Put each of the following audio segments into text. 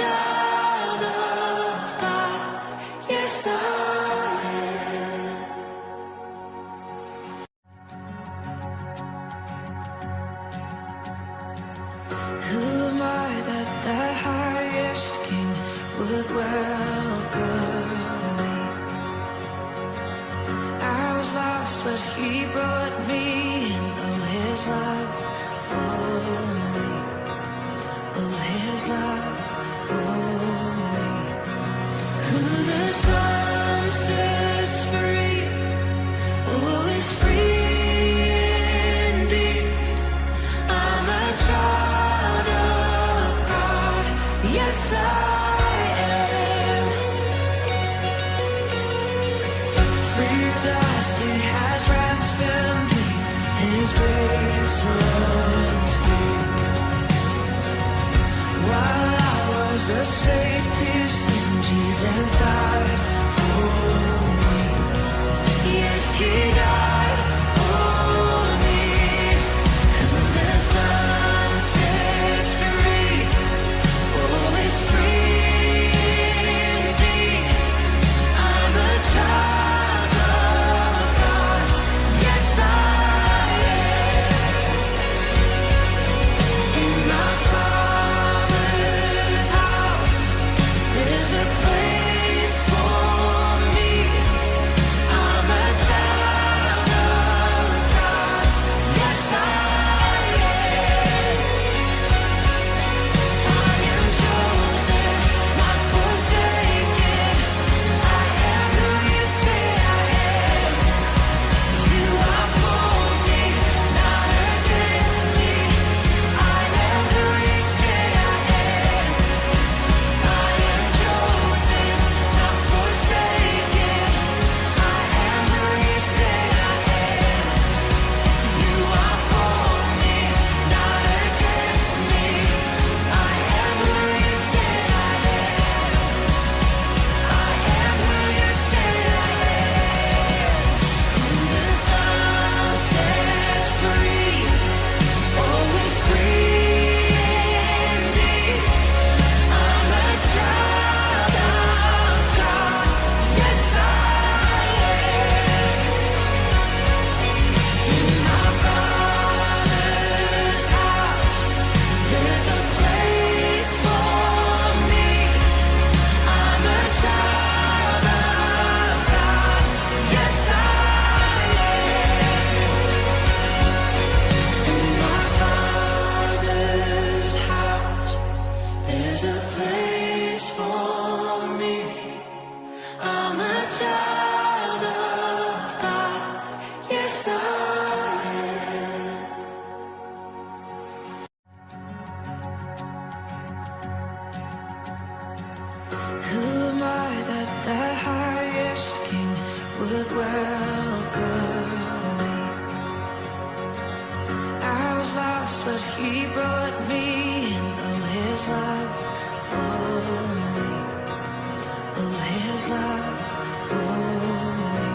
child of God. Yes, I am. Who am I that the highest King would welcome me? I was lost, but He brought me in. Oh, His love for me. Oh, His love for me. Who the Son sets free, oh, is free indeed. I'm a child of God. Yes, I am. Free at last, He has ransomed me. His grace runs deep. While I was a slave to sin, Jesus died for me. Yes, He died for me. Who the Son sets free, oh, is free indeed. I'm a child of God. Yes, I am. In my Father's house, there's a place for me. I'm a child of God. Yes, I am. I am chosen, not forsaken. I am who You say I am. You are for me, not against me. I am who You say I am. I am chosen, not forsaken. I am who You say I am. You are for me, not against me. I am who You say I am. I am who You say I am. Who the Son sets free, oh, is free indeed. I'm a child of God. Yes, I am. In my Father's house, there's a place for me. I'm a child of God. Yes, I am. In my Father's house, there's a place for me. I'm a child of God. Yes, I am. Who am I that the highest King would welcome me? I was lost, but He brought me in. Oh, His love for me. Oh, His love for me.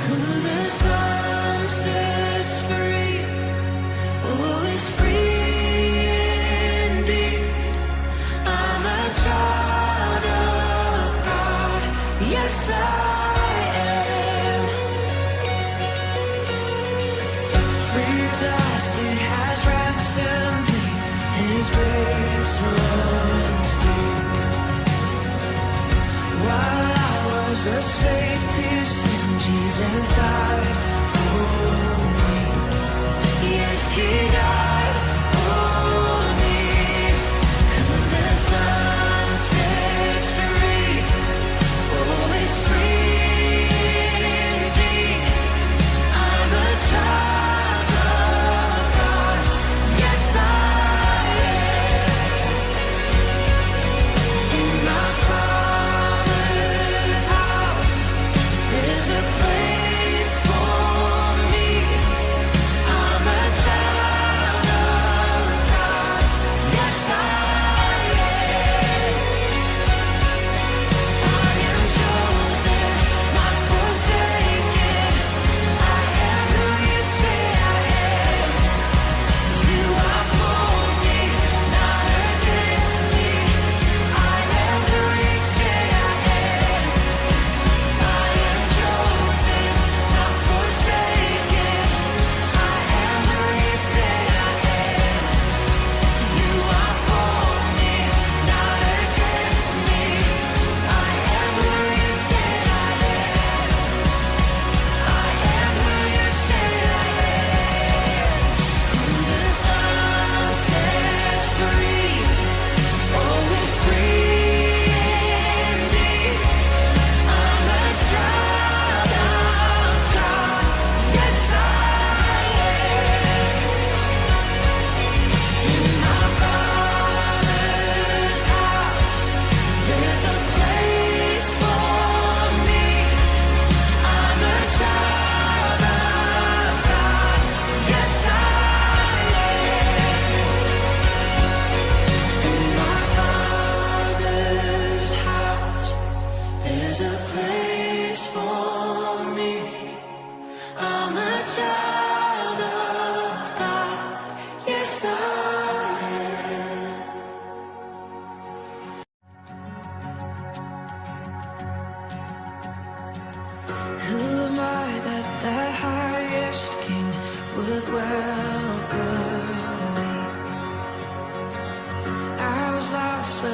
Who the Son sets free, oh, is free indeed. I'm a child of God. Yes, I am. Free at last, He has ransomed me. His grace runs deep. While I was a slave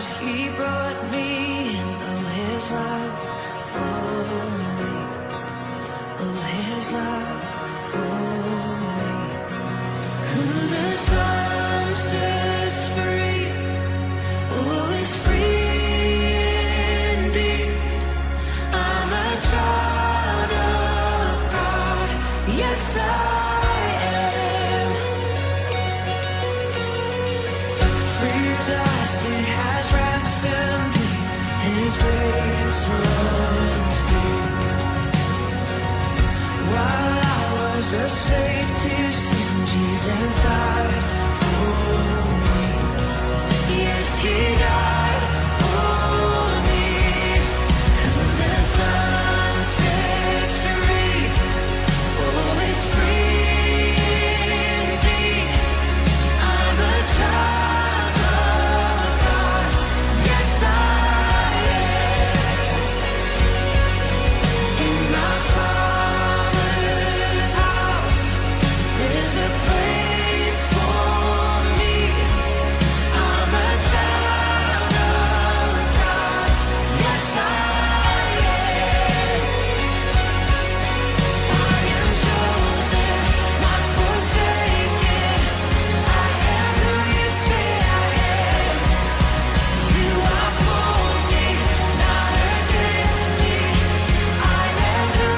what He brought me in. Oh, His love for me. Oh, His love for me. Who the Son sets free, oh, is free indeed. I'm a child of God. Yes, I am. Free dust, it has ransomed me. His grace runs deep. While I was a slave to sin, Jesus died for me. Yes, He died for me. Who the Son sets free, oh, is free indeed. I'm a child of God. Yes, I am. In my Father's house, there's a place for me. I'm a child of God. Yes, I am. I am chosen, not forsaken. I am who You say I am. You are for me, not against me. I am who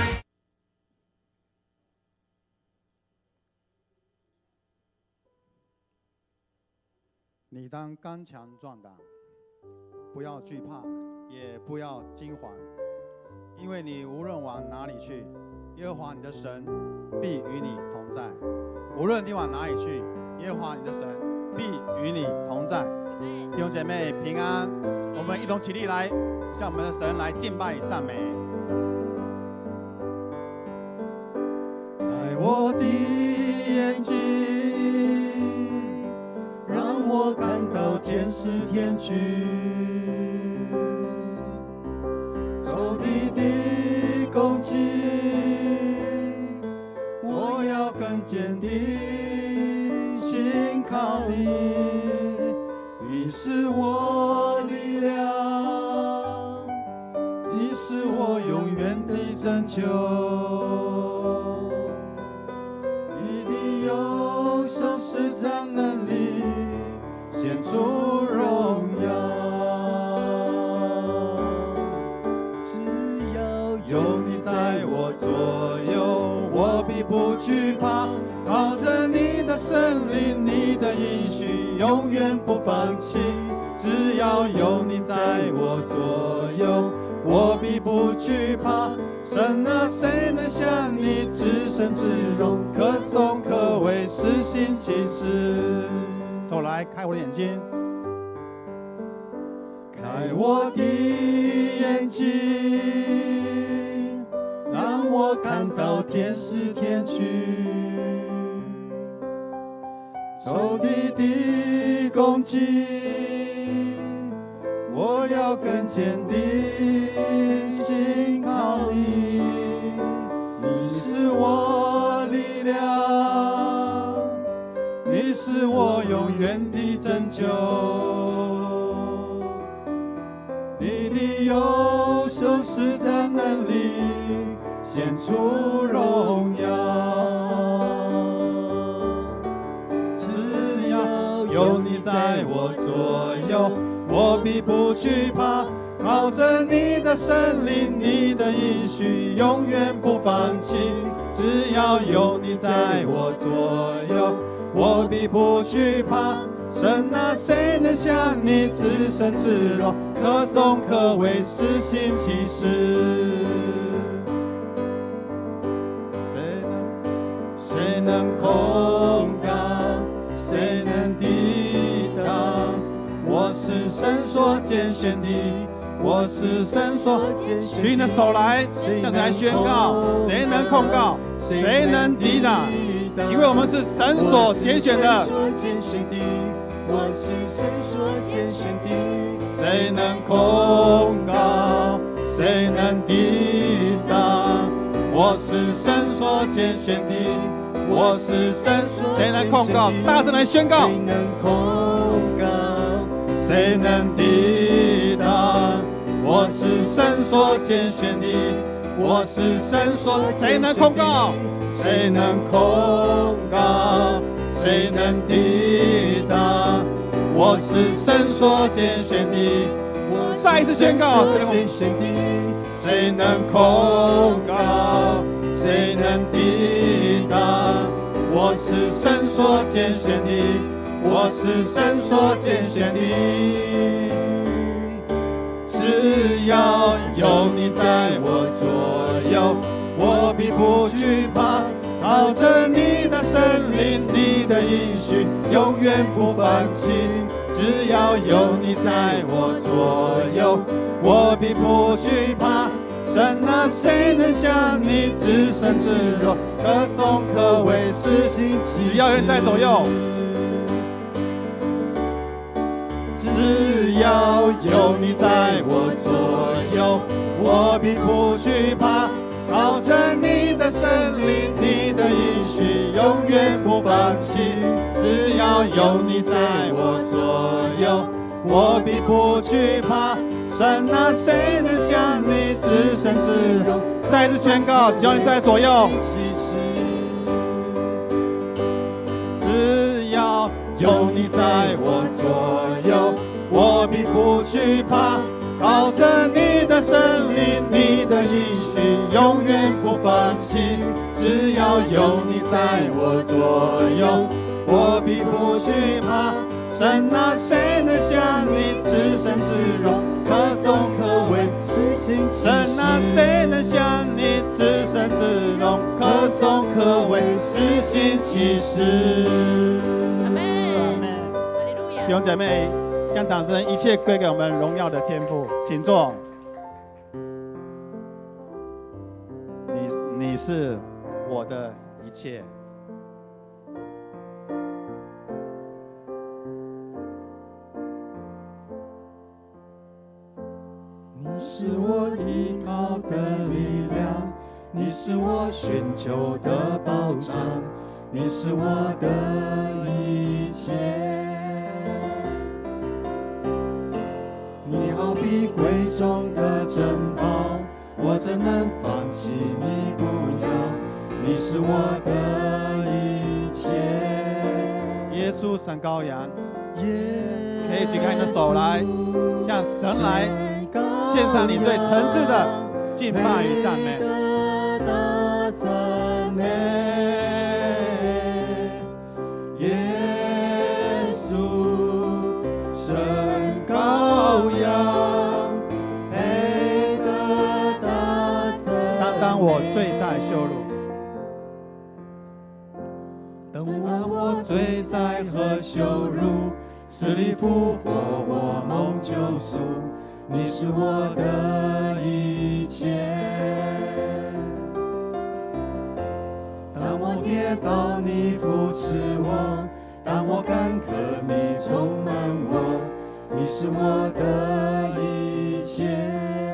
你当刚强壮胆，不要惧怕，也不要惊惶，因为你无论往哪里去，耶和华你的神必与你同在。无论你往哪里去，耶和华你的神必与你同在。弟兄姐妹平安，我们一同起立来，向我们的神来敬拜赞美。开我的眼睛，让我看到天使天军，仇敌的攻击，我要更坚定，信靠你，你是我力量，你是我永远的拯救，你的右手施展能力，显出荣耀。只要有你在我左右，我必不惧怕。靠着你的圣灵，你的应许永远不放弃。只要有你在我左右，我必不惧怕。神啊，谁能像你至圣至荣，可颂可畏，施行奇事。走来，开我的眼睛，开我的眼睛，让我看到天使天军，仇敌的攻击，我要更坚定，信靠你，你是我力量，你是我永远的拯救，你的右手施展能力，显出荣耀。只要有你在我左右，我必不惧怕。靠着你的圣灵，你的应许永远不放弃。只要有你在我左右，我必不惧怕。神啊，谁能像你至圣至荣，可颂可畏，施行奇事。谁能控告？谁能抵挡？我是神所拣选的，我是神所拣选的。举你的手来，向着来宣告：谁能控告？谁能抵挡？因为我们是神所拣选的。我是神所拣选的。谁能控告？谁能抵挡？我是神所拣选的。我是神所。谁能控告？大声来宣告。谁能控告？谁能抵是神所拣选的，我是神所谁能控告？谁能控告？谁能抵挡？我是神所拣选的，再一次宣告，拣选的，谁能控告？谁能抵挡？我是神所拣选的，我是神所拣选的。只要有你在我左右，我必不惧怕。靠着你的圣灵，你的应许永远不放弃。只要有你在我左右，我必不惧怕。神啊，谁能像你至圣至荣，可颂可畏，施行奇事。只要有你在左右，只要有你在我左右，我必不惧怕。靠着你的圣灵，你的应许永远不放弃。只要有你在我左右，我必不惧怕。神啊，谁能像你至圣至荣？再次宣告，只要你在左右，只要有你在我左右，我必不惧怕。靠着你的圣灵，你的应许永远不放弃。只要有你在我左右，我必不惧怕。神啊，谁能像你至圣至荣，可颂可畏，施行奇事。神啊，谁能像你至圣至荣，可颂可畏，施行奇事。阿门，哈利路亚。弟兄姐妹，将掌声一切归给我们荣耀的天父，请坐。你是我的一切。你是我依靠的力量，你是我寻求的保障，你是我的一切。你好比贵重的珍宝，我怎能放弃你不要？你是我的一切。耶稣神羔羊，可以举开你的手来，向神来献上你最诚挚的敬拜与赞美。耶稣神羔羊，配得大赞美。当我罪在羞辱，当我罪在和羞辱，死里复活，我蒙救赎。你是我的一切。当我跌倒，你扶持我；当我干渴，你充满我。你是我的一切。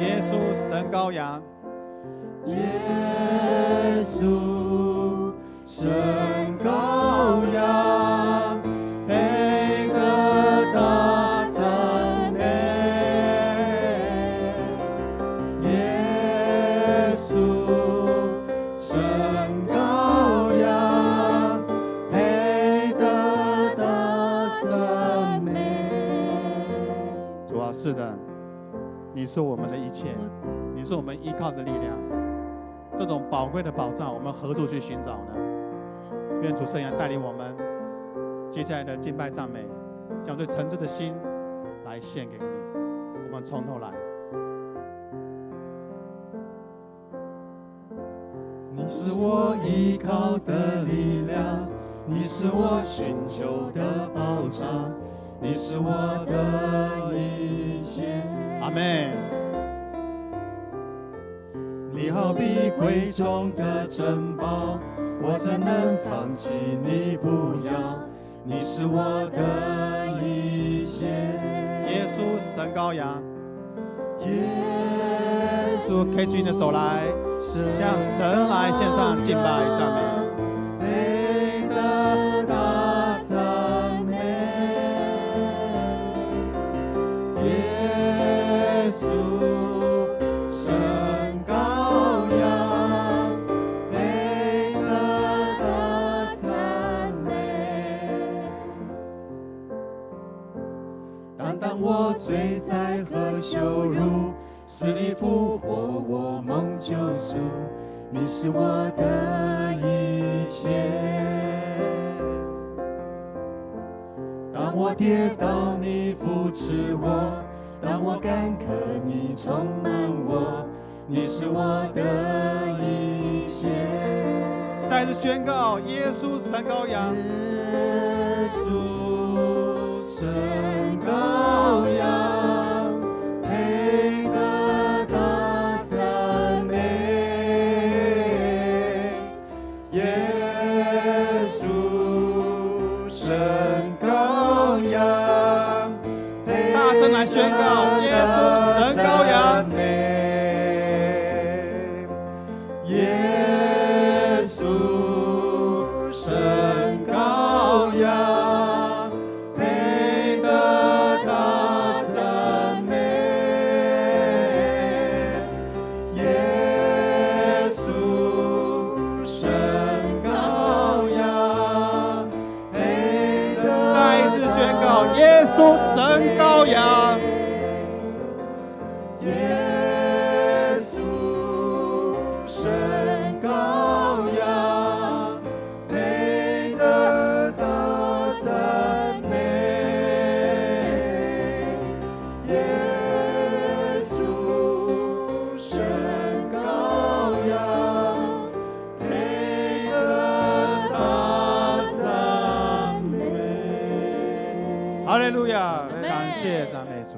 耶稣神羔羊，耶稣神羔羊，配得大赞美。耶稣神羔羊，配得大赞美。主啊，是的，你是我们的一切，你是我们依靠的力量。这种宝贵的宝藏，我们何处去寻找呢？愿主圣言带领我们接下来的敬拜赞美，将最诚挚的心来献给你。我们从头来。你是我依靠的力量，你是我寻求的保障，你是我的一切。阿们。你好比贵重的珍宝，我怎能放弃你不要？你是我的一切。耶稣神羔羊，耶稣可以举你的手来，向神来献上敬拜赞美。配得大赞美。耶稣当我罪灾和羞辱，死里复活，我蒙救赎，你是我的一切。当我跌倒，你扶持我；当我干渴，你充满我。你是我的一切。再次宣告：耶稣神羔羊，耶稣神羔羊，配得大赞美。耶稣神羔羊，大声来宣告：耶稣神羔羊。耶稣神羔羊，配得大赞美。耶稣神羔羊，配得。再一次宣告：耶稣神羔羊。神羔羊，配得大赞美。耶稣神羔羊，配得大赞美。哈利路亚！感谢赞美主，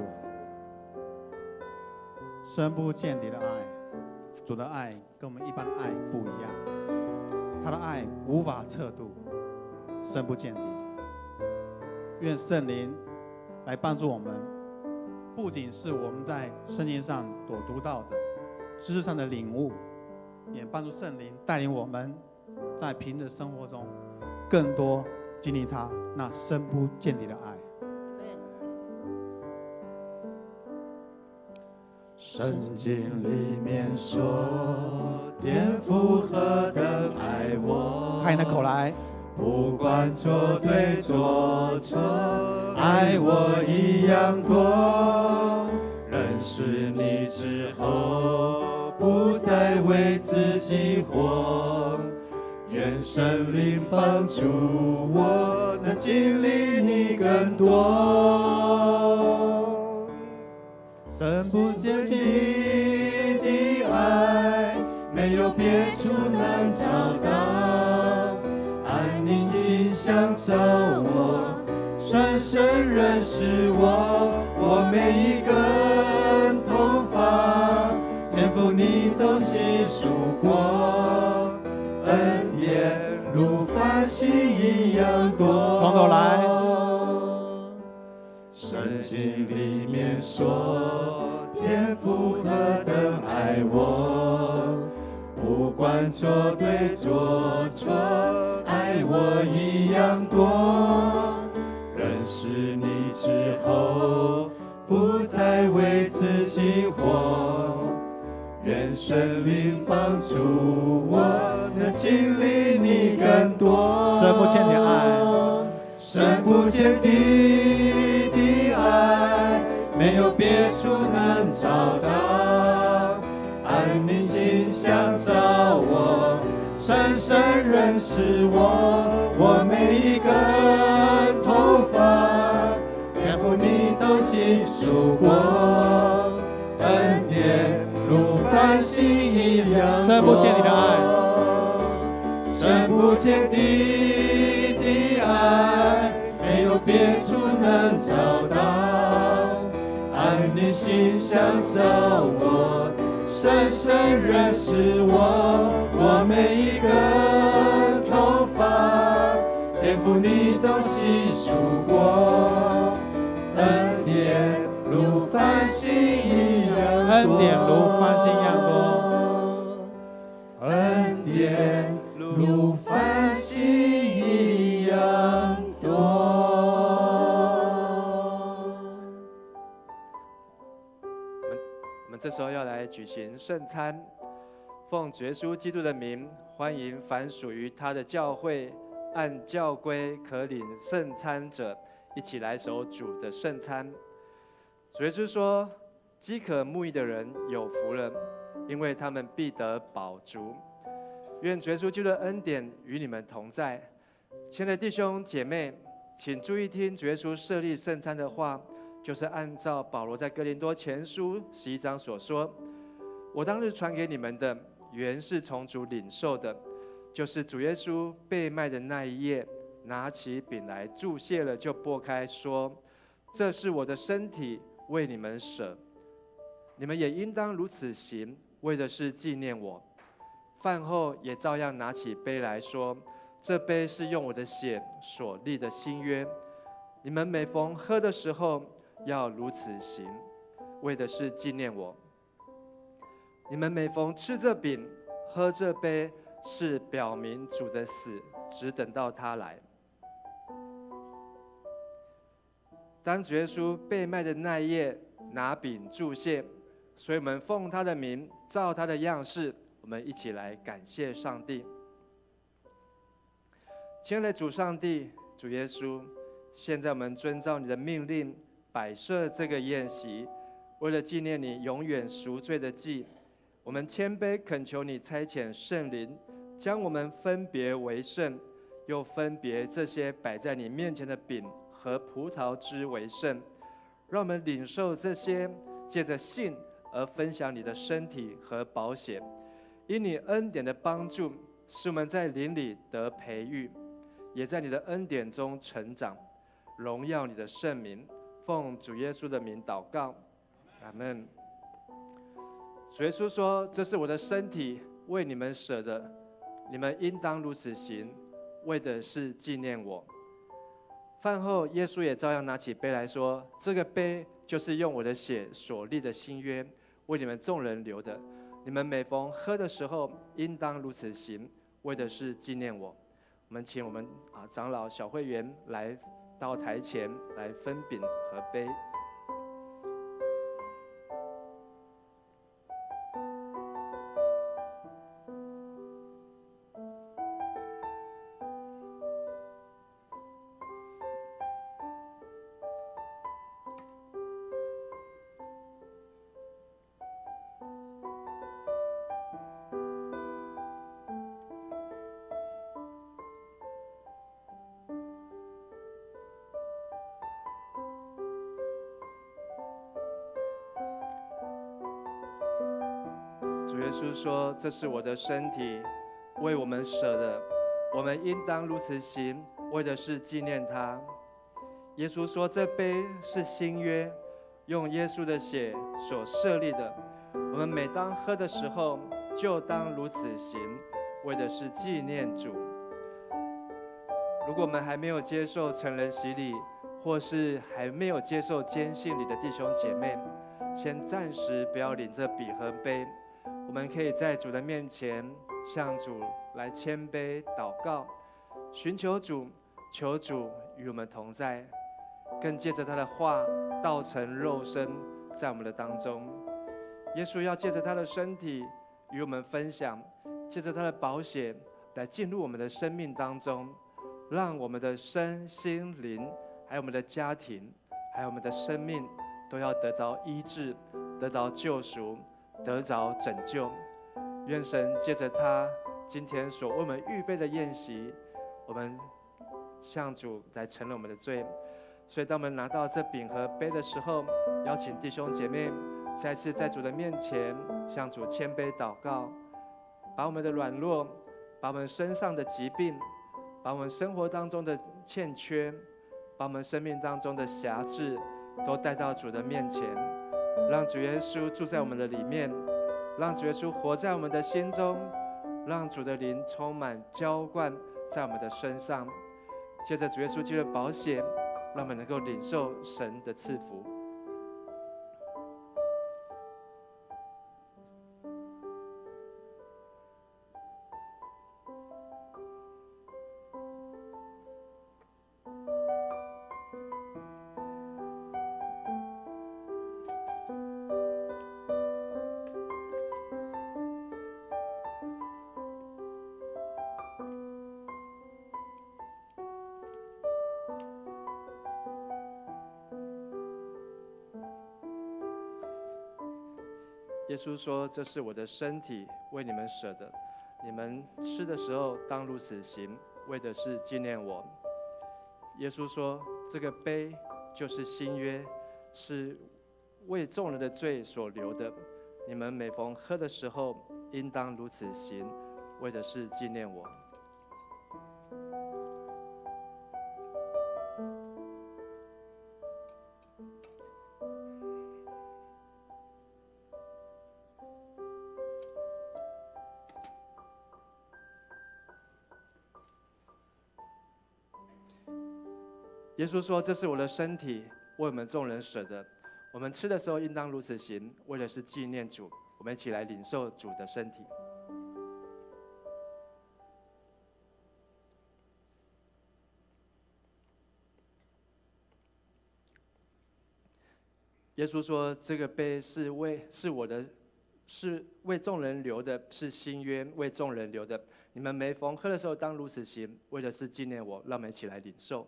深不见底的爱。主的爱跟我们一般的爱不一样，他的爱无法测度，深不见底。愿圣灵来帮助我们，不仅是我们在圣经上所读到的知识上的领悟，也帮助圣灵带领我们在平日生活中更多经历他那深不见底的爱。圣经里面说，天父何等爱我，开你的口来，不管做对做错，爱我一样多。认识你之后，不再为自己活，愿圣灵帮助我，能经历你更多。深不见底的爱，没有别处能找到。按你心想找我，深深认识我，我每一根头发，天父你都细数过，恩典如繁星一样多。从头来。圣经里面说，天父何等爱我，不管做对做错，爱我一样多。认识你之后，不再为自己活，愿圣灵帮助我，能经历你更多。深不见底爱，深不见底的爱，没有别处能找到。按你心想找我，深深认识我，我每一根头发，天父你都细数过，恩典如繁星一样多。深不见底的爱，深不见底的爱，没有别处能找到。按你心想找我，深深认识我，我每一根头发，天父你都细数过，恩典如繁星一样多。恩典如繁星一样多。恩典如繁星一样多。我们这时候要来举行圣餐，奉主耶稣基督的名，欢迎凡属于他的教会，按教规可领圣餐者，一起来守主的圣餐。主耶稣说：“饥渴慕义的人有福了，因为他们必得饱足。”愿主耶稣基督的恩典与你们同在。亲爱的弟兄姐妹，请注意听主耶稣设立圣餐的话，就是按照保罗在哥林多前书11章所说：“我当日传给你们的，原是从主领受的，就是主耶稣被卖的那一夜，拿起饼来祝谢了，就擘开说：这是我的身体，为你们舍。你们也应当如此行，为的是纪念我。饭后也照样拿起杯来说：这杯是用我的血所立的新约。你们每逢喝的时候，要如此行，为的是纪念我。你们每逢吃这饼、喝这杯，是表明主的死，只等到他来。”当主耶稣被卖的那一夜，拿饼祝谢，所以我们奉他的名，照他的样式，我们一起来感谢上帝。亲爱的主上帝、主耶稣，现在我们遵照你的命令，摆设这个宴席，为了纪念你永远赎罪的祭，我们谦卑恳求你差遣圣灵，将我们分别为圣，又分别这些摆在你面前的饼和葡萄汁为圣，让我们领受这些，借着信而分享你的身体和宝血。因你恩典的帮助，使我们在灵里得培育，也在你的恩典中成长，荣耀你的圣名。奉主耶稣的名祷告，阿们。主耶稣说：“这是我的身体，为你们舍的，你们应当如此行，为的是纪念我。”饭后，耶稣也照样拿起杯来说：“这个杯就是用我的血所立的新约，为你们众人流的。你们每逢喝的时候，应当如此行，为的是纪念我。”我们请我们长老小会员来到台前来分饼和杯。主耶稣说：“这是我的身体，为我们舍的，我们应当如此行，为的是纪念他。”耶稣说：“这杯是新约，用耶稣的血所设立的。我们每当喝的时候，就当如此行，为的是纪念主。”如果我们还没有接受成人洗礼，或是还没有接受坚信礼的弟兄姐妹，先暂时不要领这饼和杯。我们可以在主的面前向主来谦卑祷告，寻求主，求主与我们同在，更借着他的话道成肉身在我们的当中。耶稣要借着他的身体与我们分享，借着他的宝血来进入我们的生命当中，让我们的身心灵，还有我们的家庭，还有我们的生命都要得到医治，得到救赎，得着拯救。愿神借着他今天所为我们预备的宴席，我们向主来承认我们的罪。所以当我们拿到这饼和杯的时候，邀请弟兄姐妹再次在主的面前向主谦卑祷告，把我们的软弱，把我们身上的疾病，把我们生活当中的欠缺，把我们生命当中的瑕疵都带到主的面前，让主耶稣住在我们的里面，让主耶稣活在我们的心中，让主的灵充满浇灌在我们的身上。借着主耶稣基督的宝血，让我们能够领受神的赐福。耶稣说：“这是我的身体，为你们舍的。你们吃的时候，当如此行，为的是纪念我。”耶稣说：“这个杯就是新约，是为众人的罪所流的。你们每逢喝的时候，应当如此行，为的是纪念我。”耶稣说：“这是我的身体，为我们众人舍的。我们吃的时候，应当如此行，为的是纪念主。”我们一起来领受主的身体。耶稣说：“这个杯是为众人流的，是新约为众人流的。你们每逢喝的时候，当如此行，为的是纪念我。”让我们一起来领受。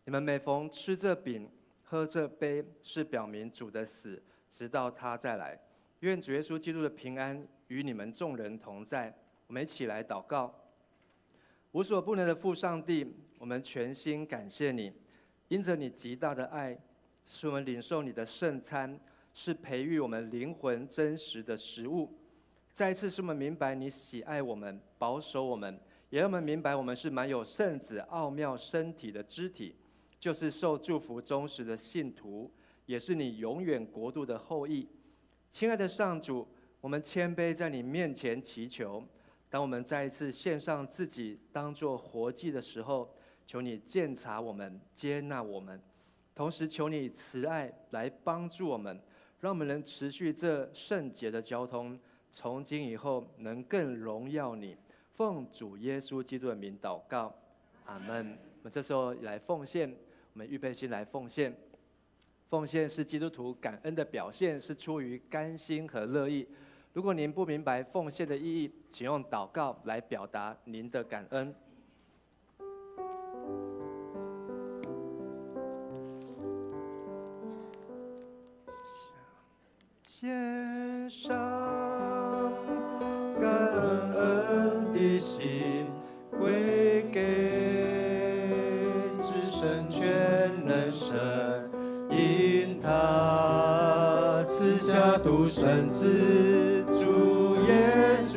你们每逢吃这饼、喝这杯，是表明主的死，直到他再来。愿主耶稣基督的平安与你们众人同在。我们一起来祷告。无所不能的父上帝，我们全心感谢你，因着你极大的爱，使我们领受你的圣餐，是培育我们灵魂真实的食物。再一次使我们明白你喜爱我们，保守我们，也让我们明白我们是满有圣子奥妙身体的肢体，就是受祝福忠实的信徒，也是你永远国度的后裔。亲爱的上主，我们谦卑在你面前祈求，当我们再一次献上自己当作活祭的时候，求你鉴察我们，接纳我们，同时求你慈爱来帮助我们，让我们能持续这圣洁的交通，从今以后能更荣耀你。奉主耶稣基督的名祷告，阿们。我们这时候来奉献，我们预备心来奉献。奉献是基督徒感恩的表现，是出于甘心和乐意。如果您不明白奉献的意义，请用祷告来表达您的感恩。献上感恩的心，归给至圣全能神，因他赐下独生子主耶稣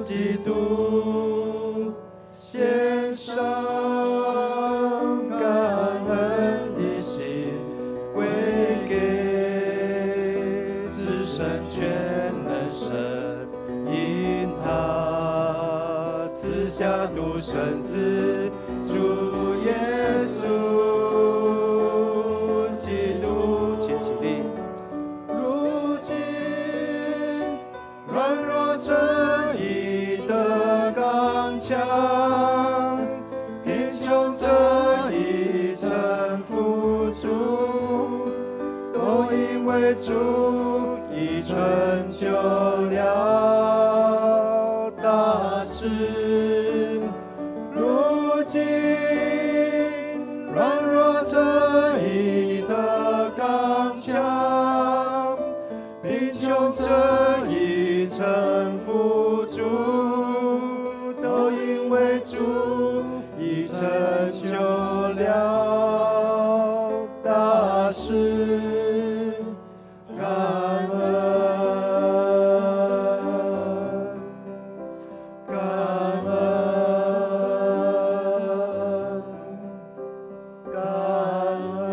基督，献上感恩的心，归给至圣全能神，因他赐下独生子主耶稣基督。请起立。如今软弱正义的刚强，贫穷这一臣服主，都因为主已成就了大事。如今软弱正义的刚强，贫穷这一臣服主，都因为主已成就了大事。感恩，感恩，感恩。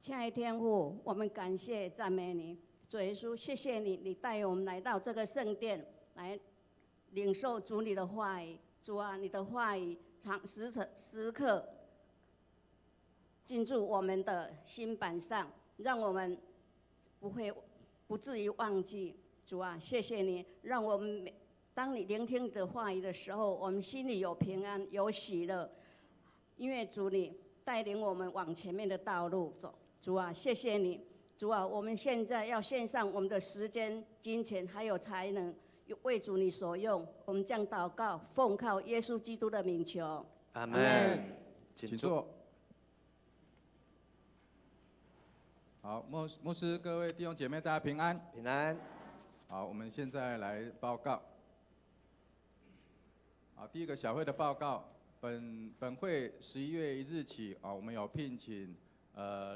亲爱的天父，我们感谢赞美你，主耶稣，谢谢你，你带我们来到这个圣殿，来领受主你的话语。主啊，你的话语时刻进入我们的心板上，让我们不至于忘记。主啊，谢谢你，让我们当你聆听你的话语的时候，我们心里有平安，有喜乐，因为主你带领我们往前面的道路走。主啊，谢谢你，主啊，我们现在要献上我们的时间、金钱还有才能，为主你所用。我们将祷告，奉靠耶稣基督的名求。阿阿门门。请坐。好，牧师，各位弟兄姐妹，大家平安。平安。好，我们现在来报告。好，第一个小会的报告，本会11月1日起啊，我们有聘请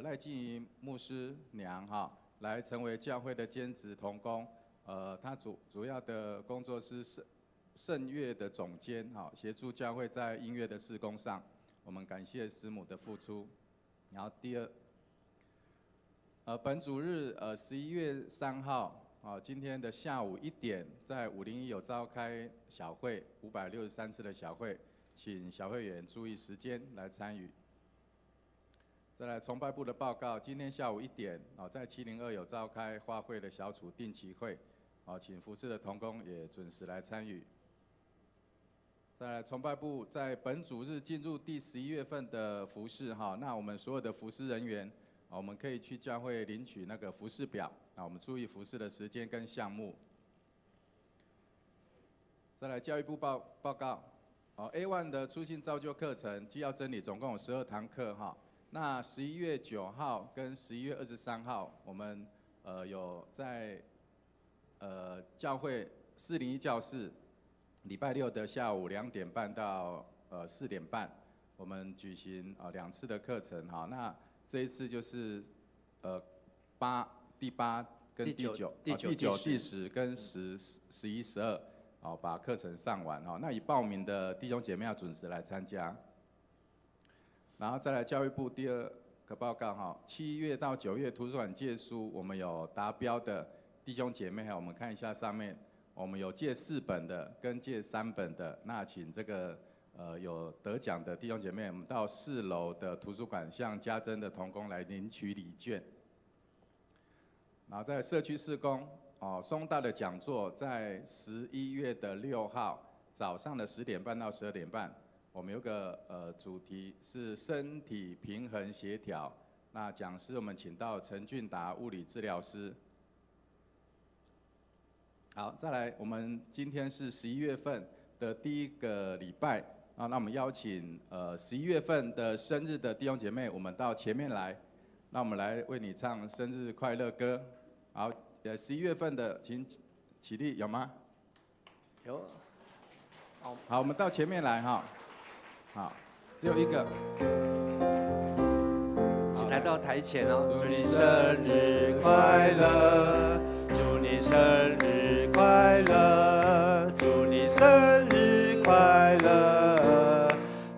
赖静怡牧师娘来成为教会的兼职同工。他主要的工作是圣乐的总监，协助教会在音乐的事工上。我们感谢师母的付出。然后第二，本主日11月3号，今天的下午1点，在501有召开小会，563次的小会，请小会员注意时间来参与。再来崇拜部的报告，今天下午1点，在702有召开花会的小组定期会，请服侍的同工也准时来参与。再来崇拜部在本主日进入第11月份的服事那我们所有的服事人员，我们可以去教会领取那个服事表，我们注意服事的时间跟项目。再来教育部报告，A1 的初信造就课程基要真理总共有12堂课那11月9号跟11月23号，我们有在教会401教室。礼拜六的下午2点半到4点半，我们举行2次的课程那这一次就是第8跟第9，第9、第10跟10、11、12，把课程上完那已报名的弟兄姐妹要准时来参加。然后再来教育部第二个报告7月到9月图书馆借书，我们有达标的弟兄姐妹我们看一下上面。我们有借4本的跟借3本的，那请这个有得奖的弟兄姐妹，我们到4楼的图书馆向家珍的同工来领取礼券。然后在社区事工松大的讲座在11月6号早上的10点半到12点半，我们有个主题是身体平衡协调，那讲师我们请到陈俊达物理治疗师。好，再来，我们今天是11月份的第1个礼拜那我们邀请11月份的生日的弟兄姐妹，我们到前面来，那我们来为你唱生日快乐歌。好，11月份的请起立，有吗？有。好，我们到前面来好，只有一个。请来到台前祝你生日快乐，祝你生日快乐，祝你生日快乐，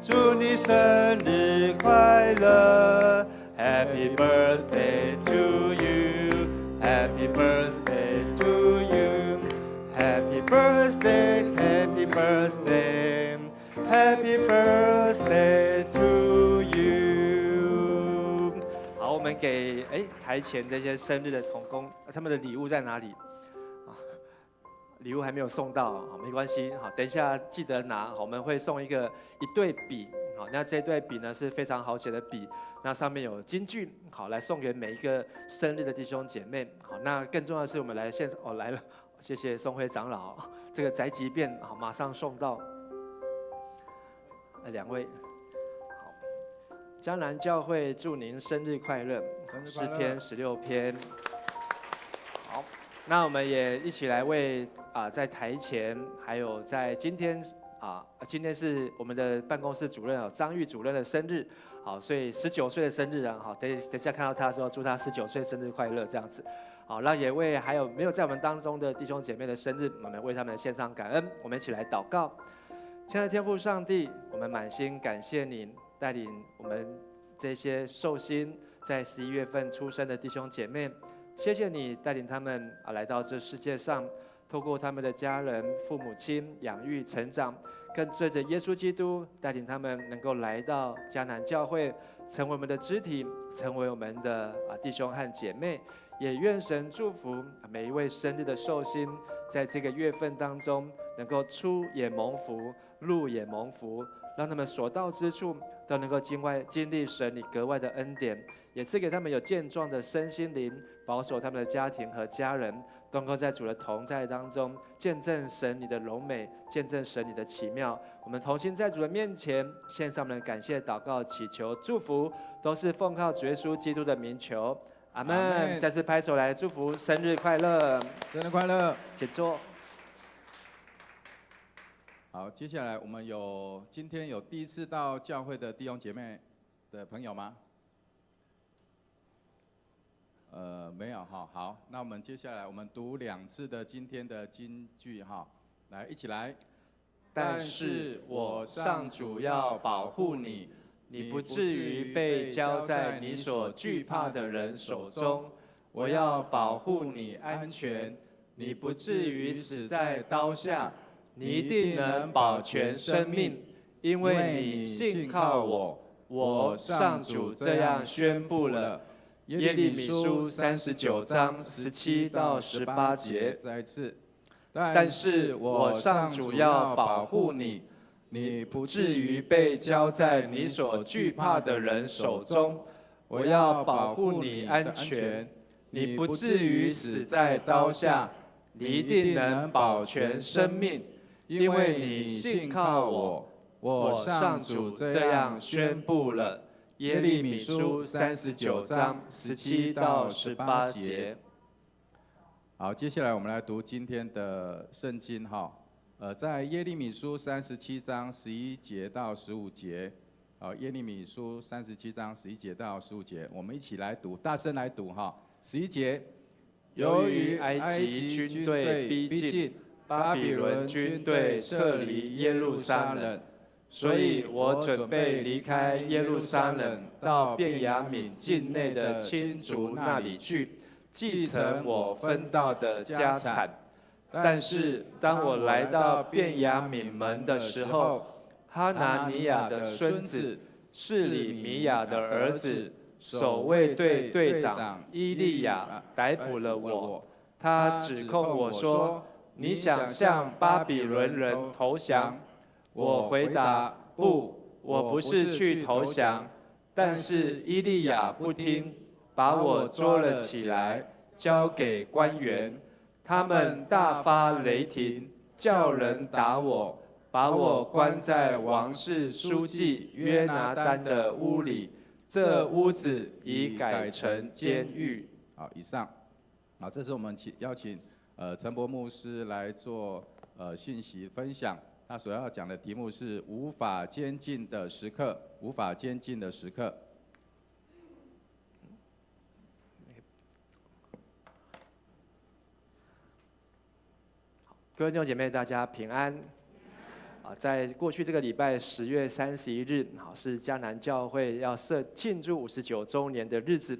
祝你生日快乐 ，Happy birthday to you, Happy birthday to you, Happy birthday, Happy birthday, Happy birthday to you。好，我们给台前这些生日的同工，他们的礼物在哪里？礼物还没有送到，没关系，等一下记得拿，我们会送一对笔，那这对笔呢是非常好写的笔，那上面有金句，来送给每一个生日的弟兄姐妹，那更重要的是我们来现场，来了，谢谢松辉长老，这个宅急便，马上送到，2位，好，迦南教会祝您生日快乐，诗篇16篇。那我们也一起来为在台前，还有在今天今天是我们的办公室主任张玉主任的生日，好，所以19岁的生日好，等一下看到他的时候，祝他19岁生日快乐这样子，好，那也为还有没有在我们当中的弟兄姐妹的生日，我们为他们献上感恩，我们一起来祷告。亲爱的天父上帝，我们满心感谢您带领我们这些受薪在11月份出生的弟兄姐妹。谢谢你带领他们来到这世界上，透过他们的家人、父母亲养育成长，跟随着耶稣基督带领他们能够来到迦南教会，成为我们的肢体，成为我们的弟兄和姐妹。也愿神祝福每一位生日的寿星，在这个月份当中能够出也蒙福，入也蒙福，让他们所到之处都能够经历神你格外的恩典，也赐给他们有健壮的身心灵，保守他们的家庭和家人，都能够在主的同在当中见证神你的荣美，见证神你的奇妙。我们同心在主的面前献上我们的感谢、祷告、祈求、祝福，都是奉靠主耶稣基督的名求。阿阿门！们再次拍手来祝福生日快乐，生日快乐！请坐。好，接下来我们今天有第一次到教会的弟兄姐妹的朋友吗？没有哈。好，那我们接下来我们读2次的今天的金句哈，来一起来。但是我上主要保护你，你不至于被交在你所惧怕的人手中。我要保护你安全，你不至于死在刀下。你一定能保全生命，因为你信靠我。我上主这样宣布了。耶利米书39章17到18节。再一次。但是我上主要保护你，你不至于被交在你所惧怕的人手中。我要保护你安全，你不至于死在刀下。你一定能保全生命，因为你信靠我。我上主这样宣布了。耶利米书39章17到18节。好，接下来我们来读今天的圣经哈。在耶利米书37章11节到15节。耶利米书37章11节到15节，我们一起来读，大声来读哈。11节，由于埃及军队逼近，巴比伦军队撤离耶路撒冷，所以我准备离开耶路撒冷，到便雅悯境内的亲族那里去，继承我分到的家产。但是当我来到便雅悯门的时候，哈拿尼亚的孙子示里米亚的儿子守卫队队长伊利亚逮捕了我。他指控我说：“你想向巴比伦人投降？”我回答：“不，我不是去投降。”但是伊利亚不听，把我捉了起来，交给官员。他们大发雷霆，叫人打我，把我关在王室书记约拿单的屋里。这屋子已改成监狱。好，以上。好，这是我们邀请陈伯牧师来做讯息分享。他所要讲的题目是无法监禁的时刻，无法监禁的时刻。各位弟兄姐妹，大家平安。在过去这个礼拜10月31日，是迦南教会要庆祝59周年的日子。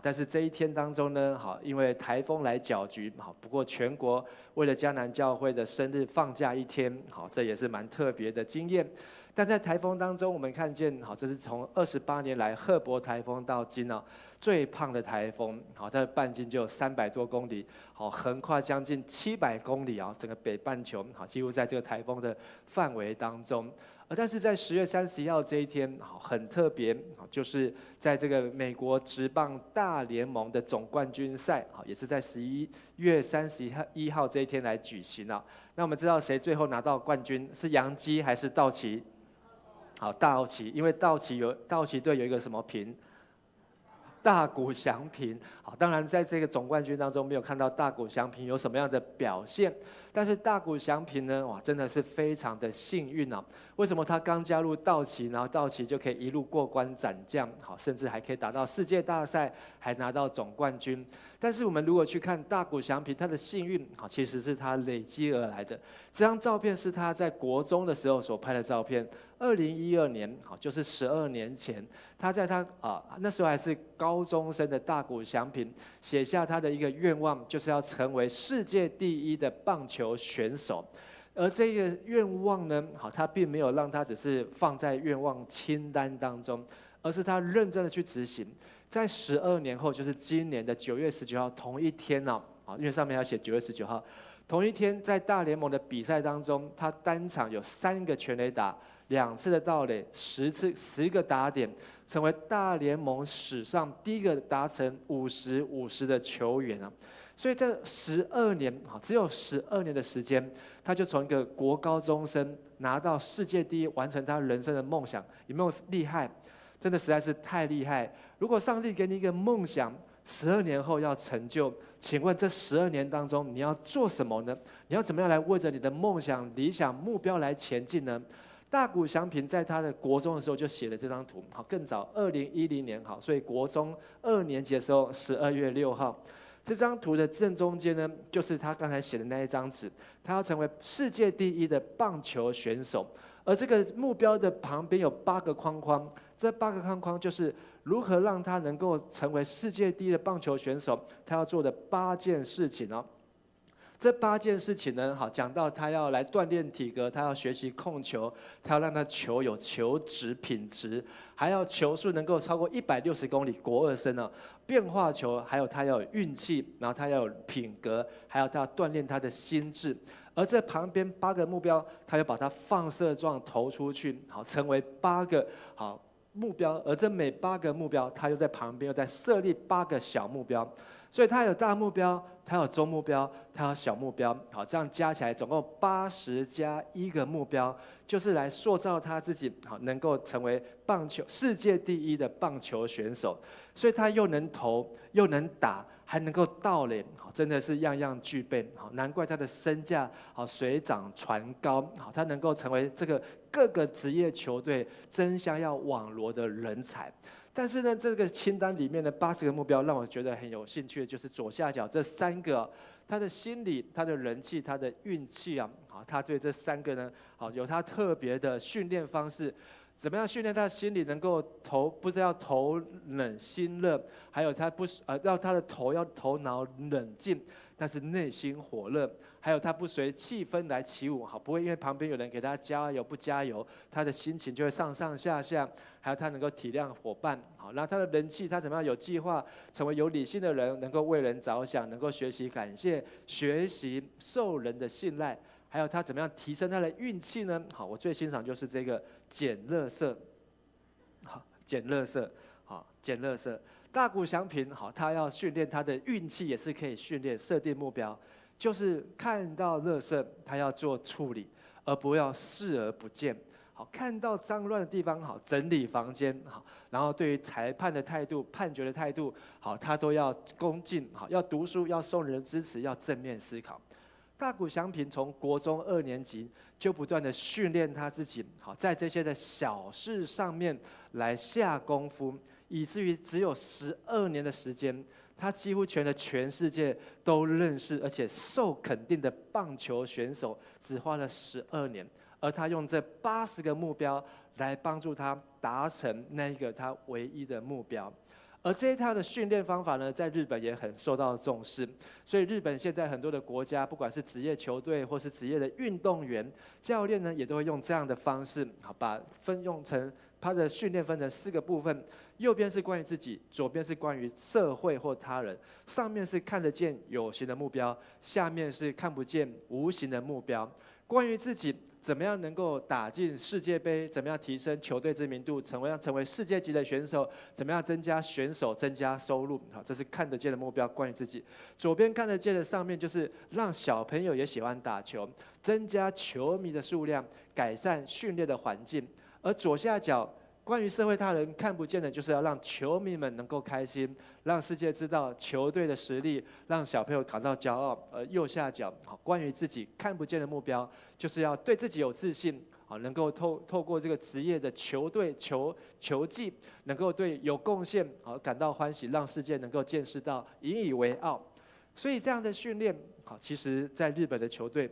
但是这一天当中呢，因为台风来搅局，不过全国为了迦南教会的生日放假1天，这也是蛮特别的经验。但在台风当中，我们看见，这是从28年来赫伯台风到今最胖的台风，它的半径就有300多公里，横跨将近700公里整个北半球，几乎在这个台风的范围当中。但是在10月31号这一天，很特别，就是在这个美国职棒大联盟的总冠军赛，也是在11月31号这一天来举行了。那我们知道谁最后拿到冠军？是洋基还是道奇？好，道奇，因为道奇队有一个什么瓶？大谷翔平。好，当然在这个总冠军当中没有看到大谷翔平有什么样的表现，但是大谷翔平呢，哇，真的是非常的幸运啊！为什么他刚加入道奇，然后道奇就可以一路过关斩将，好，甚至还可以打到世界大赛，还拿到总冠军？但是我们如果去看大谷翔平，他的幸运，好，其实是他累积而来的。这张照片是他在国中的时候所拍的照片。2012年，好，就是12年前，他在他那时候还是高中生的大谷翔平写下他的一个愿望，就是要成为世界第一的棒球选手。而这个愿望呢，好，他并没有让他只是放在愿望清单当中，而是他认真的去执行。在12年后，就是今年的9月19号同一天因为上面要写9月19号，同一天在大联盟的比赛当中，他单场有3个全垒打， 2次的盗垒，10个打点，成为大联盟史上第一个达成50-50的球员啊！所以这12年，只有12年的时间，他就从一个国高中生拿到世界第一，完成他人生的梦想，有没有厉害？真的实在是太厉害！如果上帝给你一个梦想，12年后要成就，请问这12年当中你要做什么呢？你要怎么样来为着你的梦想、理想、目标来前进呢？大谷翔平在他的国中的时候就写了这张图，好，更早2010年，好，所以国中2年级的时候，12月6号，这张图的正中间呢，就是他刚才写的那一张纸，他要成为世界第一的棒球选手，而这个目标的旁边有8个框框，这8个框框就是如何让他能够成为世界第一的棒球选手，他要做的8件事情哦。这8件事情呢，好，讲到他要来锻炼体格，他要学习控球，他要让他球有球质品质，还要球速能够超过160公里，国2生啊，变化球，还有他要有运气，然后他要有品格，还有他要锻炼他的心智。而这旁边8个目标，他要把它放射状投出去，好，成为8个好目标。而这每8个目标，他又在旁边又在设立8个小目标。所以他有大目标，他有中目标，他有小目标，好，这样加起来总共80加1个目标，就是来塑造他自己，好，能够成为世界第一的棒球选手。所以他又能投，又能打，还能够盗垒，好，真的是样样具备，好，难怪他的身价好水涨船高，好，他能够成为这个各个职业球队争相要网罗的人才。但是呢，这个清单里面的80个目标，让我觉得很有兴趣的就是左下角这3个，他的心理、他的人气、他的运气啊，好，他对这3个呢，好，有他特别的训练方式。怎么样训练他的心理能够不是要头冷心热，还有他要他的头脑冷静，但是内心火热，还有他不随气氛来起舞，好，不会因为旁边有人给他加油不加油，他的心情就会上上下下，还有他能够体谅伙伴，好，那他的人气，他怎么样有计划，成为有理性的人，能够为人着想，能够学习感谢，学习受人的信赖。还有他怎么样提升他的运气呢？好，我最欣赏就是这个捡垃圾，好，捡垃圾，好，捡垃圾。大谷翔平，好，他要训练他的运气，也是可以训练。设定目标，就是看到垃圾，他要做处理，而不要视而不见。好，看到脏乱的地方，好，整理房间，好，然后对于裁判的态度、判决的态度，好，他都要恭敬，好，要读书，要受人支持，要正面思考。大谷翔平从国中2年级就不断的训练他自己，好，在这些的小事上面来下功夫，以至于只有12年的时间，他几乎全世界都认识，而且受肯定的棒球选手，只花了12年，而他用这80个目标来帮助他达成那一个他唯一的目标。而这一套的训练方法呢，在日本也很受到重视，所以日本现在很多的国家，不管是职业球队或是职业的运动员、教练呢，也都会用这样的方式，好，把他的训练分成4个部分，右边是关于自己，左边是关于社会或他人，上面是看得见有形的目标，下面是看不见无形的目标。关于自己，怎么样能够打进世界杯？怎么样提升球队知名度？怎么样成为世界级的选手？怎么样增加选手、增加收入？好，这是看得见的目标。关于自己，左边看得见的上面就是让小朋友也喜欢打球，增加球迷的数量，改善训练的环境。而左下角关于社会他人看不见的，就是要让球迷们能够开心，让世界知道球队的实力，让小朋友感到骄傲。而右下角，好，关于自己看不见的目标，就是要对自己有自信，好，能够透过这个职业的球队球技，能够对有贡献，好，感到欢喜，让世界能够见识到，引以为傲。所以这样的训练，好，其实在日本的球队，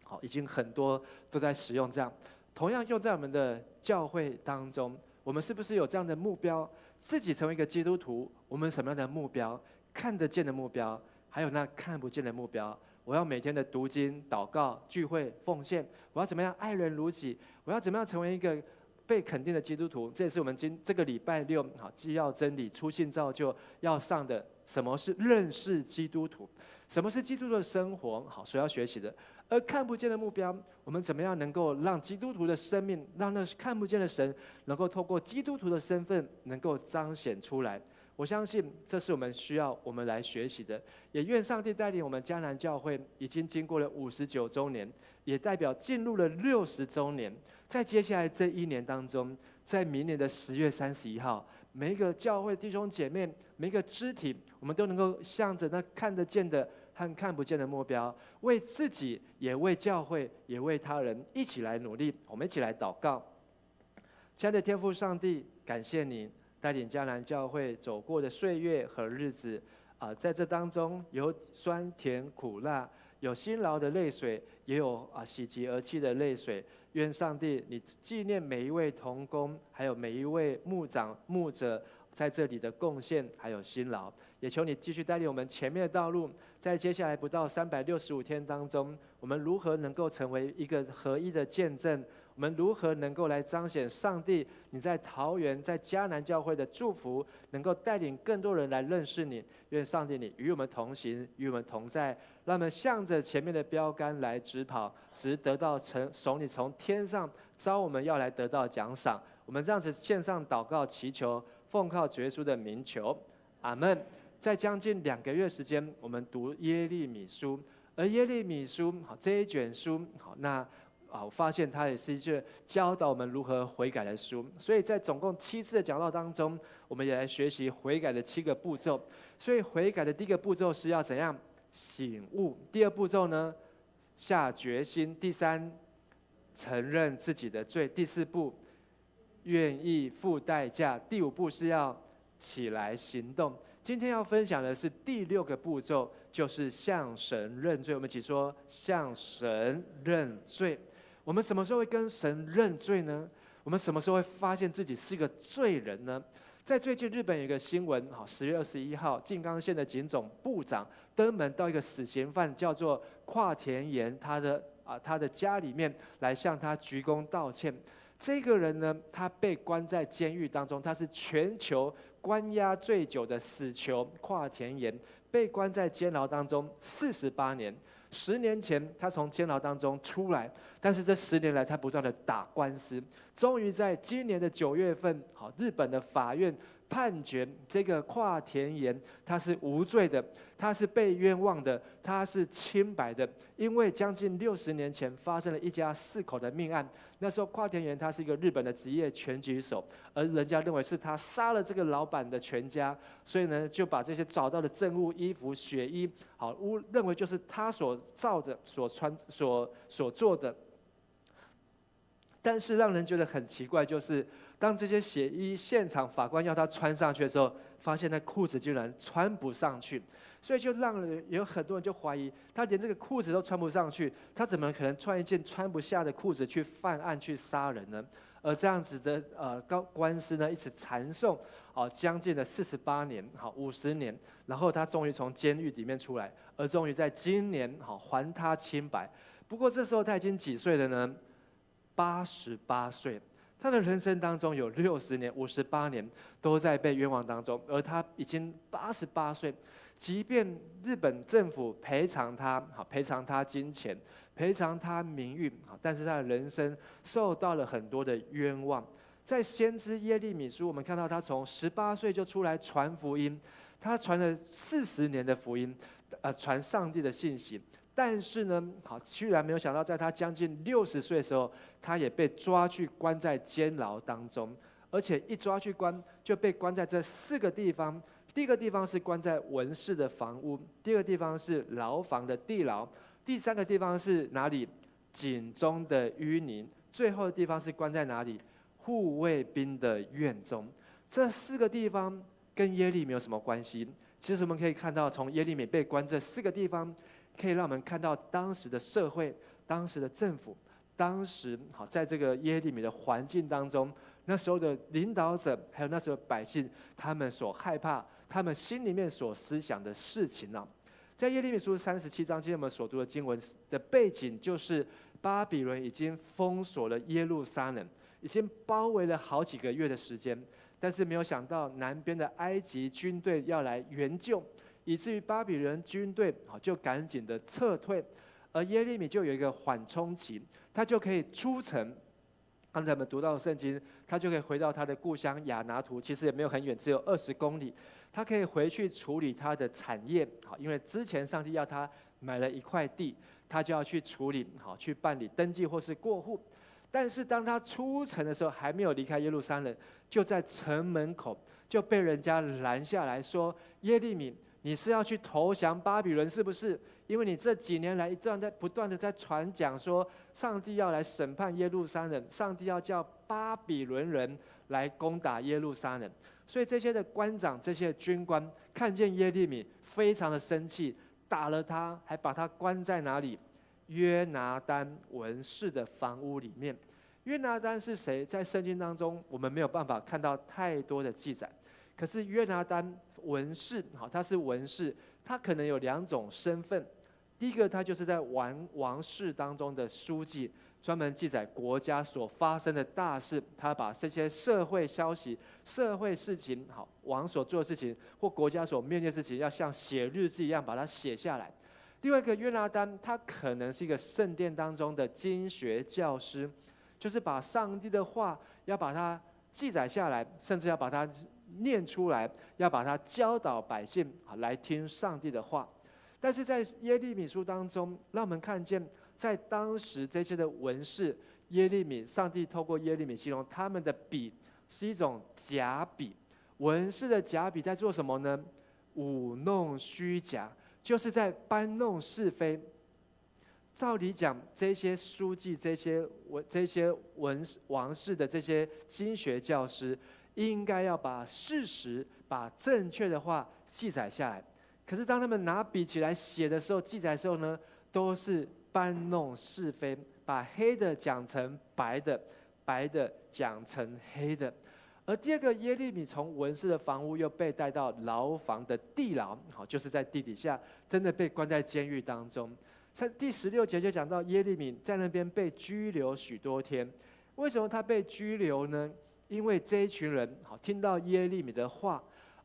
好，已经很多都在使用这样。同样用在我们的教会当中，我们是不是有这样的目标？自己成为一个基督徒，我们什么样的目标？看得见的目标，还有那看不见的目标。我要每天的读经、祷告、聚会、奉献。我要怎么样爱人如己？我要怎么样成为一个被肯定的基督徒？这也是我们这个礼拜6好基要真理初信造就要上的什么是认识基督徒，什么是基督徒的生活，好，所要学习的。而看不见的目标，我们怎么样能够让基督徒的生命，让那看不见的神，能够透过基督徒的身份，能够彰显出来？我相信这是我们需要我们来学习的。也愿上帝带领我们迦南教会，已经经过了59周年，也代表进入了60周年。在接下来这1年当中，在明年的10月31号，每一个教会弟兄姐妹，每一个肢体，我们都能够向着那看得见的和看不见的目标，为自己，也为教会，也为他人，一起来努力。我们一起来祷告。亲爱的天父上帝，感谢你带领迦南教会走过的岁月和日子在这当中有酸甜苦辣，有辛劳的泪水，也有喜极而泣的泪水。愿上帝你纪念每一位同工，还有每一位牧长牧者在这里的贡献还有辛劳，也求你继续带领我们前面的道路。在接下来不到365天当中，我们如何能够成为一个合一的见证？我们如何能够来彰显上帝你在桃园在迦南教会的祝福，能够带领更多人来认识你？愿上帝你与我们同行，与我们同在，让我们向着前面的标杆来直跑，直得到你从天上召我们要来得到奖赏。我们这样子献上祷告祈求，奉靠主耶稣的名求，阿们。在将近2个月时间，我们读耶利米书，而耶利米书这一卷书，我发现它也是一卷教导我们如何悔改的书。所以在总共7次的讲道当中，我们也来学习悔改的7个步骤。所以悔改的第1个步骤是要怎样醒悟？第2步骤呢，下决心；第3，承认自己的罪；第4步，愿意付代价；第5步是要起来行动。今天要分享的是第6个步骤，就是向神认罪。我们一起说：向神认罪。我们什么时候会跟神认罪呢？我们什么时候会发现自己是个罪人呢？在最近日本有一个新闻，10月21号，静冈县的警总部长登门到一个死刑犯叫做跨田岩他的家里面来向他鞠躬道歉。这个人呢，他被关在监狱当中，他是全球关押最久的死囚跨田岩，被关在监牢当中48年。10年前，他从监牢当中出来，但是这10年来，他不断的打官司，终于在今年的9月份，日本的法院判决这个跨田岩他是无罪的，他是被冤枉的，他是清白的。因为将近60年前发生了一家4口的命案，那时候跨田岩他是一个日本的职业拳击手，而人家认为是他杀了这个老板的全家，所以呢就把这些找到的证物、衣服、血衣，认为就是他所造的、所做的。但是让人觉得很奇怪，就是当这些血衣现场法官要他穿上去的时候，发现那裤子竟然穿不上去，所以就让人有很多人就怀疑，他连这个裤子都穿不上去，他怎么可能穿一件穿不下的裤子去犯案去杀人呢？而这样子的官司呢，一直缠讼将近了48年，50年，然后他终于从监狱里面出来，而终于在今年还他清白。不过这时候他已经几岁了呢？88岁。他的人生当中有60年、58年都在被冤枉当中，而他已经88岁。即便日本政府赔偿他金钱，赔偿他名誉，但是他的人生受到了很多的冤枉。在先知耶利米书，我们看到他从18岁就出来传福音，他传了40年的福音，传上帝的信息。但是呢，居然没有想到，在他将近60岁的时候，他也被抓去关在监牢当中，而且一抓去关，就被关在这4个地方。第1个地方是关在文士的房屋，第2个地方是牢房的地牢，第3个地方是哪里？井中的淤泥，最后的地方是关在哪里？护卫兵的院中。这4个地方跟耶利米有什么关系？其实我们可以看到，从耶利米被关这4个地方，可以让我们看到当时的社会、当时的政府、当时在这个耶利米的环境当中，那时候的领导者，还有那时候的百姓，他们所害怕、他们心里面所思想的事情啊。在耶利米书37章，今天我们所读的经文的背景，就是巴比伦已经封锁了耶路撒冷，已经包围了好几个月的时间。但是没有想到南边的埃及军队要来援救，以至于巴比伦军队就赶紧的撤退，而耶利米就有一个缓冲期，他就可以出城。刚才我们读到的圣经，他就可以回到他的故乡亚拿图，其实也没有很远，只有20公里。他可以回去处理他的产业，因为之前上帝要他买了一块地，他就要去处理，去办理登记或是过户。但是当他出城的时候，还没有离开耶路撒冷，就在城门口就被人家拦下来说：“耶利米，你是要去投降巴比伦是不是？因为你这几年来不断的在传讲说，上帝要来审判耶路撒冷，上帝要叫巴比伦人来攻打耶路撒冷。所以这些的官长、这些的军官看见耶利米，非常的生气，打了他，还把他关在哪里？约拿单文士的房屋里面。约拿单是谁？在圣经当中，我们没有办法看到太多的记载。可是约拿单文士，他是文士，他可能有2种身份。第一个，他就是在王室当中的书记，专门记载国家所发生的大事，他把这些社会消息、社会事情，王所做的事情或国家所面对的事情，要像写日记一样把它写下来。另外一个约拿单，他可能是一个圣殿当中的经学教师，就是把上帝的话要把它记载下来，甚至要把它念出来，要把它教导百姓来听上帝的话。但是在耶利米书当中，让我们看见，在当时这些的文士，上帝透过耶利米形容他们的笔是一种假笔。文士的假笔在做什么呢？舞弄虚假，就是在搬弄是非。照理讲，这些书记、这些王室的这些经学教师，应该要把事实、把正确的话记载下来。可是当他们拿笔起来写的时候、记载的时候呢，都是搬弄是非，把黑的讲成白的，白的讲成黑的。而第二个，耶利米从文士的房屋又被带到牢房的地牢，就是在地底下，真的被关在监狱当中。在第16节就讲到耶利米在那边被拘留许多天。为什么他被拘留呢？因为这一群人听到耶利米的话，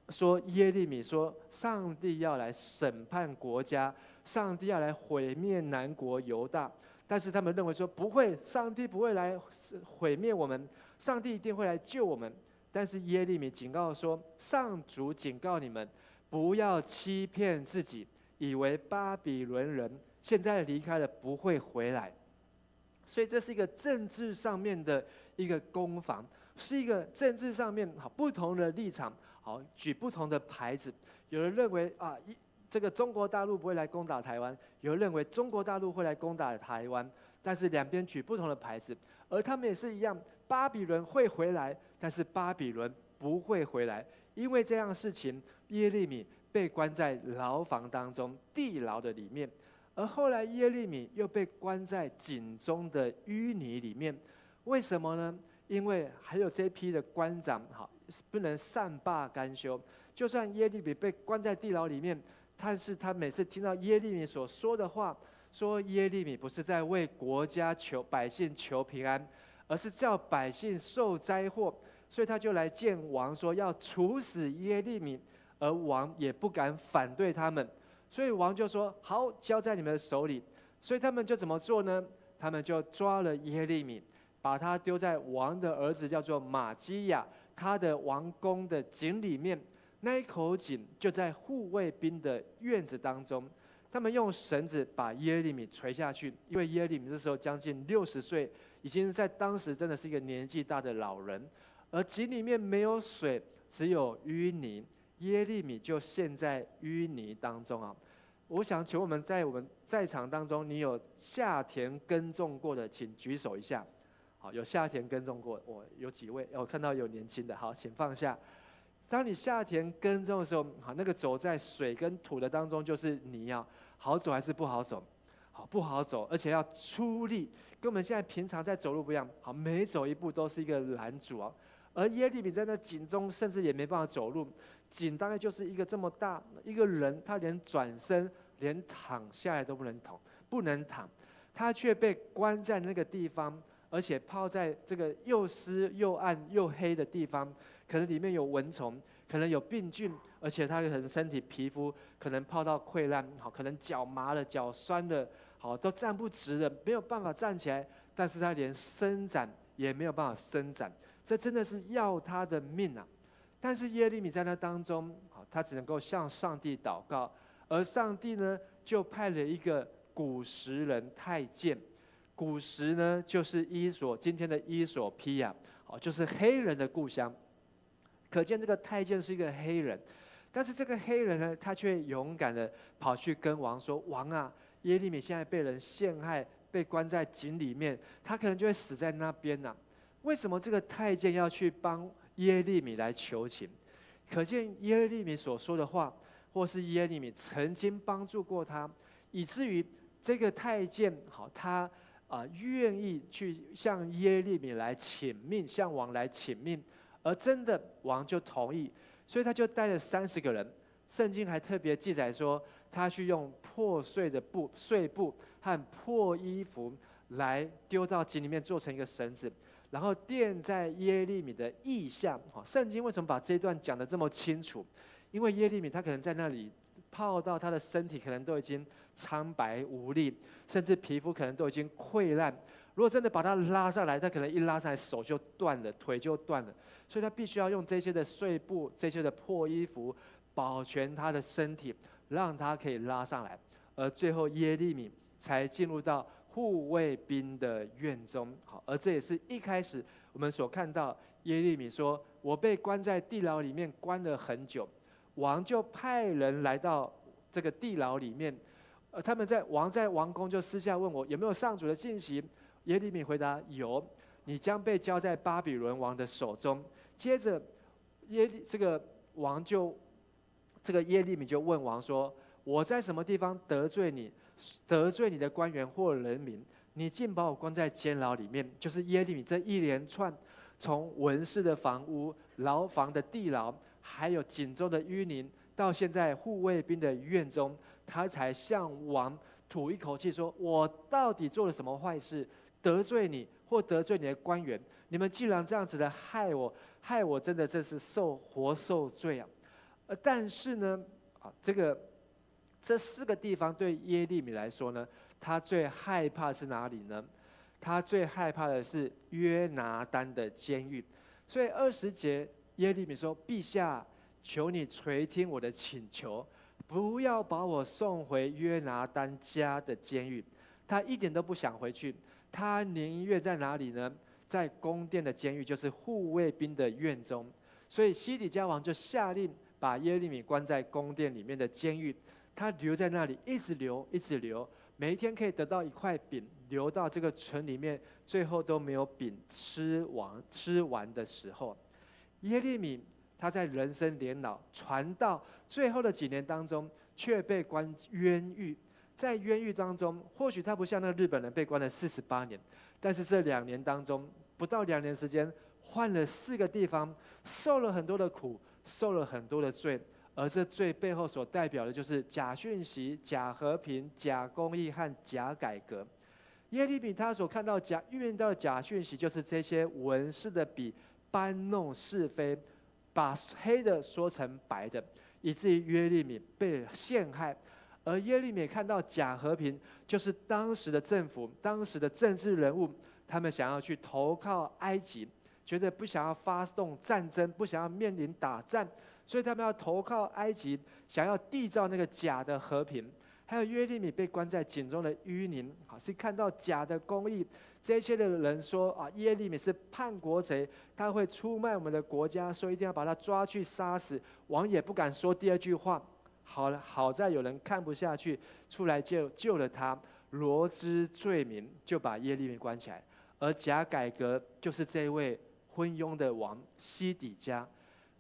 说耶利米说上帝要来审判国家，上帝要来毁灭南国犹大，但是他们认为说不会，上帝不会来毁灭我们，上帝一定会来救我们。但是耶利米警告说，上主警告你们，不要欺骗自己，以为巴比伦人现在离开了不会回来。所以这是一个政治上面的一个攻防，是一个政治上面不同的立场，举不同的牌子。有人认为这个中国大陆不会来攻打台湾，有人认为中国大陆会来攻打台湾，但是两边举不同的牌子。而他们也是一样，巴比伦会回来，但是巴比伦不会回来。因为这样的事情，耶利米被关在牢房当中，地牢的里面。而后来耶利米又被关在井中的淤泥里面。为什么呢？因为还有这批的官长不能善罢甘休。就算耶利米被关在地牢里面，但是他每次听到耶利米所说的话，说耶利米不是在为国家百姓求平安，而是叫百姓受灾祸，所以他就来见王，说要处死耶利米，而王也不敢反对他们，所以王就说好，交在你们的手里。所以他们就怎么做呢？他们就抓了耶利米，把他丢在王的儿子叫做玛基亚他的王宫的井里面。那一口井就在护卫兵的院子当中。他们用绳子把耶利米垂下去，因为耶利米这时候将近60岁，已经在当时真的是一个年纪大的老人。而井里面没有水，只有淤泥，耶利米就陷在淤泥当中啊。我想请问我们在场当中，你有下田耕种过的，请举手一下。好，有下田耕种过，有几位？我看到有年轻的，好，请放下。当你下田耕种的时候，那个走在水跟土的当中就是泥啊，好走还是不好走？好，不好走，而且要出力，跟我们现在平常在走路不一样。好，每走一步都是一个拦阻啊。而耶利米在那井中，甚至也没办法走路，井大概就是一个这么大，一个人他连转身、连躺下来都不能躺，他却被关在那个地方，而且泡在这个又湿又暗又黑的地方。可能里面有蚊虫，可能有病菌，而且他可能身体皮肤可能泡到溃烂，好，可能脚麻了、脚酸了，好，都站不直了，没有办法站起来，但是他连伸展也没有办法伸展，这真的是要他的命啊！但是耶利米在那当中，好，他只能够向上帝祷告，而上帝呢，就派了一个古时人太监。古时呢，就是今天的伊索匹亚，好，就是黑人的故乡。可见这个太监是一个黑人，但是这个黑人呢，他却勇敢的跑去跟王说：“王啊，耶利米现在被人陷害，被关在井里面，他可能就会死在那边呐。为什么这个太监要去帮耶利米来求情？可见耶利米所说的话，或是耶利米曾经帮助过他，以至于这个太监好，他愿意去向耶利米来请命，向王来请命。”而真的王就同意，所以他就带了30个人。圣经还特别记载说，他去用破碎的碎布和破衣服来丢到井里面，做成一个绳子，然后垫在耶利米的腋下。圣经为什么把这段讲得这么清楚？因为耶利米他可能在那里泡到他的身体，可能都已经苍白无力，甚至皮肤可能都已经溃烂。如果真的把他拉上来，他可能一拉上来手就断了，腿就断了，所以他必须要用这些的碎布、这些的破衣服保全他的身体，让他可以拉上来。而最后耶利米才进入到护卫兵的院中。好，而这也是一开始我们所看到耶利米说：“我被关在地牢里面关了很久。”王就派人来到这个地牢里面，王在王宫就私下问我有没有上主的信息。耶利米回答：“有，你将被交在巴比伦王的手中。”接着，耶利米就问王说：“我在什么地方得罪你的官员或人民？你竟把我关在监牢里面？”就是耶利米这一连串，从文士的房屋、牢房的地牢，还有井中的淤泥，到现在护卫兵的院中，他才向王吐一口气说：“我到底做了什么坏事？得罪你，或得罪你的官员？你们既然这样子的害我真的这是活受罪啊！”但是呢，这4个地方对耶利米来说呢，他最害怕是哪里呢？他最害怕的是约拿单的监狱。所以20节，耶利米说：“陛下，求你垂听我的请求，不要把我送回约拿单家的监狱。”他一点都不想回去。他宁愿在哪里呢？在宫殿的监狱，就是护卫兵的院中。所以西底家王就下令把耶利米关在宫殿里面的监狱，他留在那里，一直留，每一天可以得到1块饼，留到这个城里面，最后都没有饼吃完的时候。耶利米他在人生年老传道最后的几年当中，却被关冤狱。在冤狱当中，或许他不像那个日本人被关了48年，但是这2年当中，不到2年时间，换了4个地方，受了很多的苦，受了很多的罪，而这罪背后所代表的就是假讯息、假和平、假公义和假改革。耶利米他所看到遇到的假讯息，就是这些文士的笔搬弄是非，把黑的说成白的，以至于耶利米被陷害。而耶利米看到假和平，就是当时的政府、当时的政治人物，他们想要去投靠埃及，觉得不想要发动战争，不想要面临打战，所以他们要投靠埃及，想要缔造那个假的和平。还有约利米被关在井中的淤泥，是看到假的公义。这些的人说耶利米是叛国贼，他会出卖我们的国家，所以一定要把他抓去杀死。王也不敢说第2句话。好在有人看不下去，出来救了他，罗织罪名，就把耶利米关起来。而假改革就是这位昏庸的王西底家，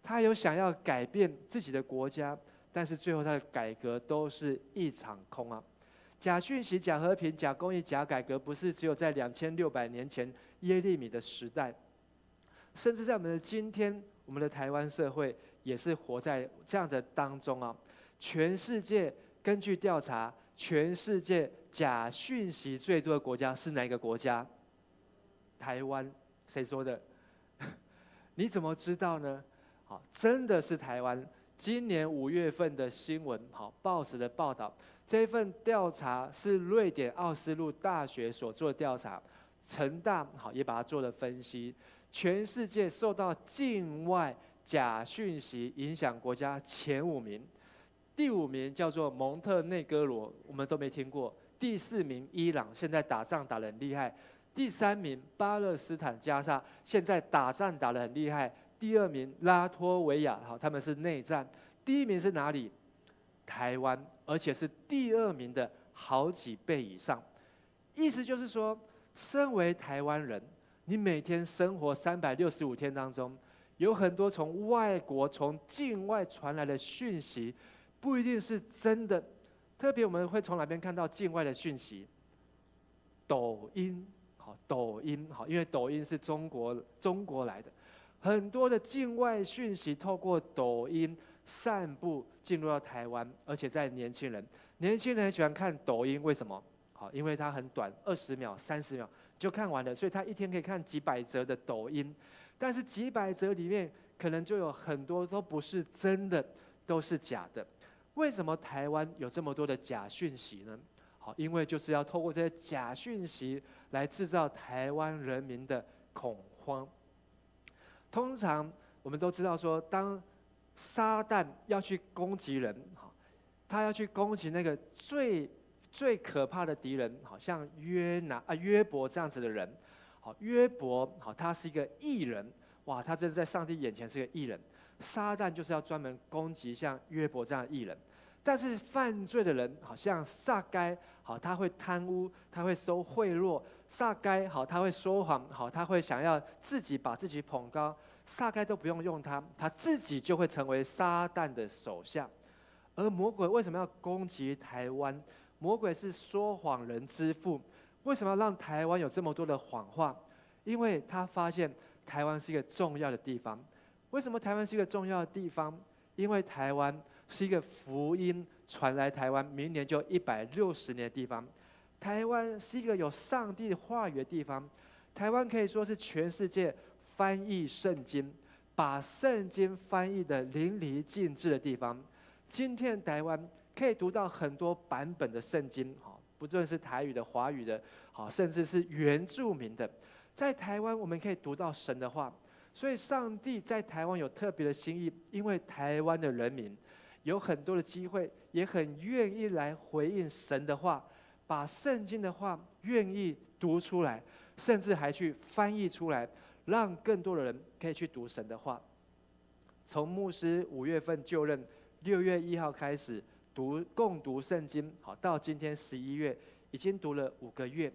他有想要改变自己的国家，但是最后他的改革都是一场空啊！假讯息、假和平、假公义、假改革，不是只有在2600年前耶利米的时代，甚至在我们的今天，我们的台湾社会也是活在这样的当中啊！全世界根据调查，全世界假讯息最多的国家是哪一个国家？台湾。谁说的？你怎么知道呢？好，真的是台湾。今年5月份的新闻，好，报纸的报道，这份调查是瑞典奥斯陆大学所做的调查，成大好也把它做了分析。全世界受到境外假讯息影响国家前5名，第5名叫做蒙特内哥罗，我们都没听过；第4名伊朗，现在打仗打得很厉害；第3名巴勒斯坦加沙，现在打仗打得很厉害。第2名拉脱维亚，好，他们是内战。第1名是哪里？台湾，而且是第2名的好几倍以上。意思就是说，身为台湾人，你每天生活365天当中，有很多从外国、从境外传来的讯息，不一定是真的。特别我们会从哪边看到境外的讯息？抖音，好，抖音，好，因为抖音是中国来的。很多的境外讯息透过抖音散布进入到台湾，而且在年轻人很喜欢看抖音，为什么？好，因为它很短，20秒、30秒就看完了，所以他一天可以看几百则的抖音。但是几百则里面，可能就有很多都不是真的，都是假的。为什么台湾有这么多的假讯息呢？好，因为就是要透过这些假讯息来制造台湾人民的恐慌。通常我们都知道说，当撒旦要去攻击人，他要去攻击那个最可怕的敌人，好像约伯这样子的人。好，约伯好，他是一个义人，哇，他真的在上帝眼前是个义人。撒旦就是要专门攻击像约伯这样的义人。但是犯罪的人，好像撒该，好，他会贪污，他会收贿赂；撒该，好，他会说谎，好，他会想要把自己捧高。撒该都不用他，他自己就会成为撒旦的手下。而魔鬼为什么要攻击台湾？魔鬼是说谎人之父，为什么要让台湾有这么多的谎话？因为他发现台湾是一个重要的地方。为什么台湾是一个重要的地方？因为台湾是一个福音传来台湾，明年就160年的地方。台湾是一个有上帝话语的地方。台湾可以说是全世界翻译圣经，把圣经翻译的淋漓尽致的地方。今天台湾可以读到很多版本的圣经，不论是台语的、华语的，甚至是原住民的。在台湾，我们可以读到神的话。所以，上帝在台湾有特别的心意，因为台湾的人民有很多的机会，也很愿意来回应神的话，把圣经的话愿意读出来，甚至还去翻译出来，让更多的人可以去读神的话。从牧师5月份就任，6月1号开始共读圣经，好，到今天11月，已经读了5个月。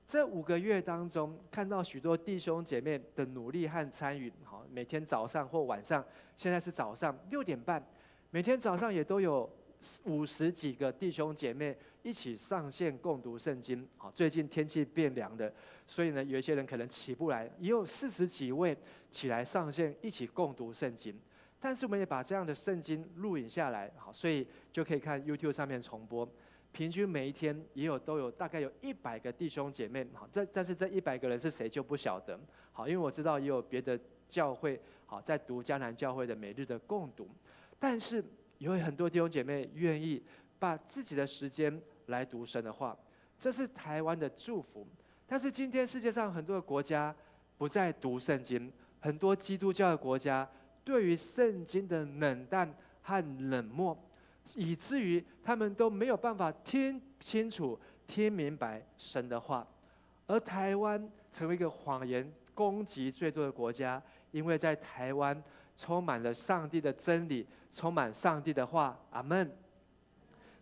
这5个月当中，看到许多弟兄姐妹的努力和参与，好，每天早上或晚上，现在是早上6点半，每天早上也都有50几个弟兄姐妹一起上线共读圣经。好，最近天气变凉了，所以呢，有一些人可能起不来，也有40几位起来上线一起共读圣经。但是我们也把这样的圣经录影下来，好，所以就可以看 YouTube 上面重播。平均每一天都有大概有100个弟兄姐妹，好，但是这100个人是谁就不晓得，好，因为我知道也有别的教会，好，在读迦南教会的每日的共读，但是有很多弟兄姐妹愿意把自己的时间来读神的话，这是台湾的祝福。但是今天世界上很多的国家不再读圣经，很多基督教的国家对于圣经的冷淡和冷漠，以至于他们都没有办法听清楚、听明白神的话。而台湾成为一个谎言攻击最多的国家，因为在台湾充满了上帝的真理，充满上帝的话。阿们。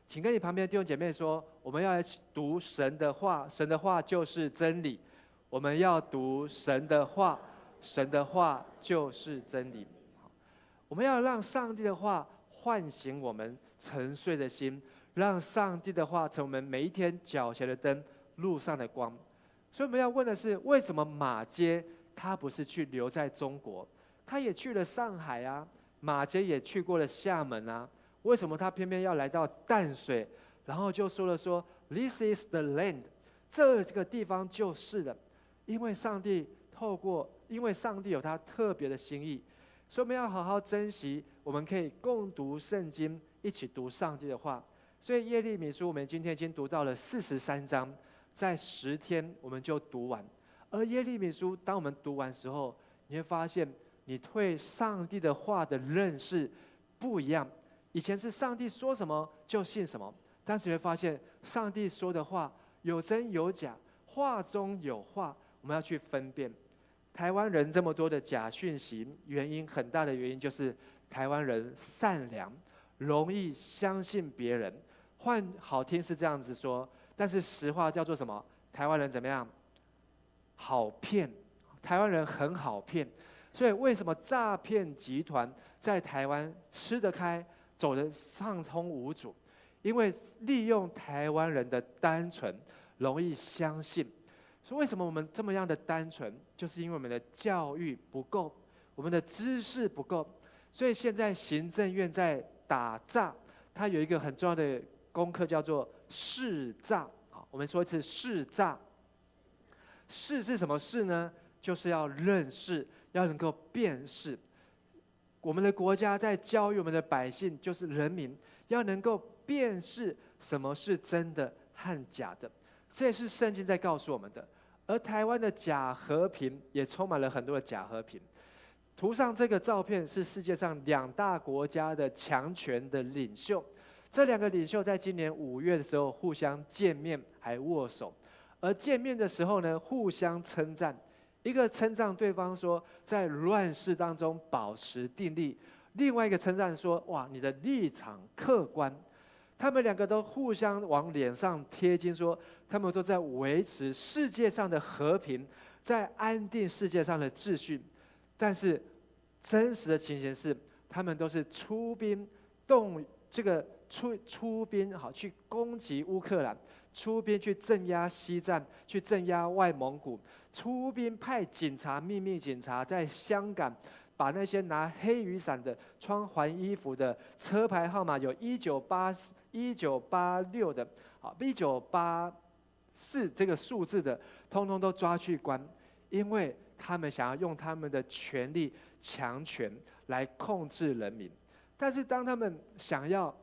请跟你旁边的弟兄姐妹说，我们要来读神的话，神的话就是真理。我们要读神的话，神的话就是真理。我们要让上帝的话唤醒我们沉睡的心，让上帝的话成为我们每一天脚前的灯，路上的光。所以我们要问的是，为什么马偕他不是留在中国，他也去了上海啊，马偕也去过了厦门啊，为什么他偏偏要来到淡水，然后就说了说 This is the land， 这个地方就是了。因为上帝有他特别的心意，所以我们要好好珍惜，我们可以共读圣经，一起读上帝的话。所以耶利米书我们今天已经读到了43章，在10天我们就读完。而耶利米书当我们读完时候，你会发现你对上帝的话的认识不一样。以前是上帝说什么就信什么，但是你会发现上帝说的话有真有假，话中有话，我们要去分辨。台湾人这么多的假讯息，很大的原因就是台湾人善良，容易相信别人。换好听是这样子说，但是实话叫做什么？台湾人怎么样？好骗，台湾人很好骗。所以为什么诈骗集团在台湾吃得开，走得畅通无阻？因为利用台湾人的单纯，容易相信。所以为什么我们这么样的单纯？就是因为我们的教育不够，我们的知识不够。所以现在行政院在打诈，它有一个很重要的功课叫做识诈。好，我们说一次识诈。识是什么识呢？就是要认识，要能够辨识。我们的国家在教育我们的百姓，就是人民，要能够辨识什么是真的和假的。这也是圣经在告诉我们的。而台湾的假和平也充满了很多的假和平。图上这个照片是世界上2大国家的强权的领袖，这2个领袖在今年5月的时候互相见面，还握手。而见面的时候呢，互相称赞，一个称赞对方说在乱世当中保持定力，另外一个称赞说哇，你的立场客观。他们2个都互相往脸上贴金，说他们都在维持世界上的和平，在安定世界上的秩序。但是真实的情形是，他们都是出兵出兵好去攻击乌克兰，出兵去镇压西藏，去镇压外蒙古，出兵派警察秘密警察在香港，把那些拿黑雨伞的、穿黄衣服的、车牌号码有1986的、1984这个数字的，通通都抓去关，因为他们想要用他们的权力、强权来控制人民。但是当他们想要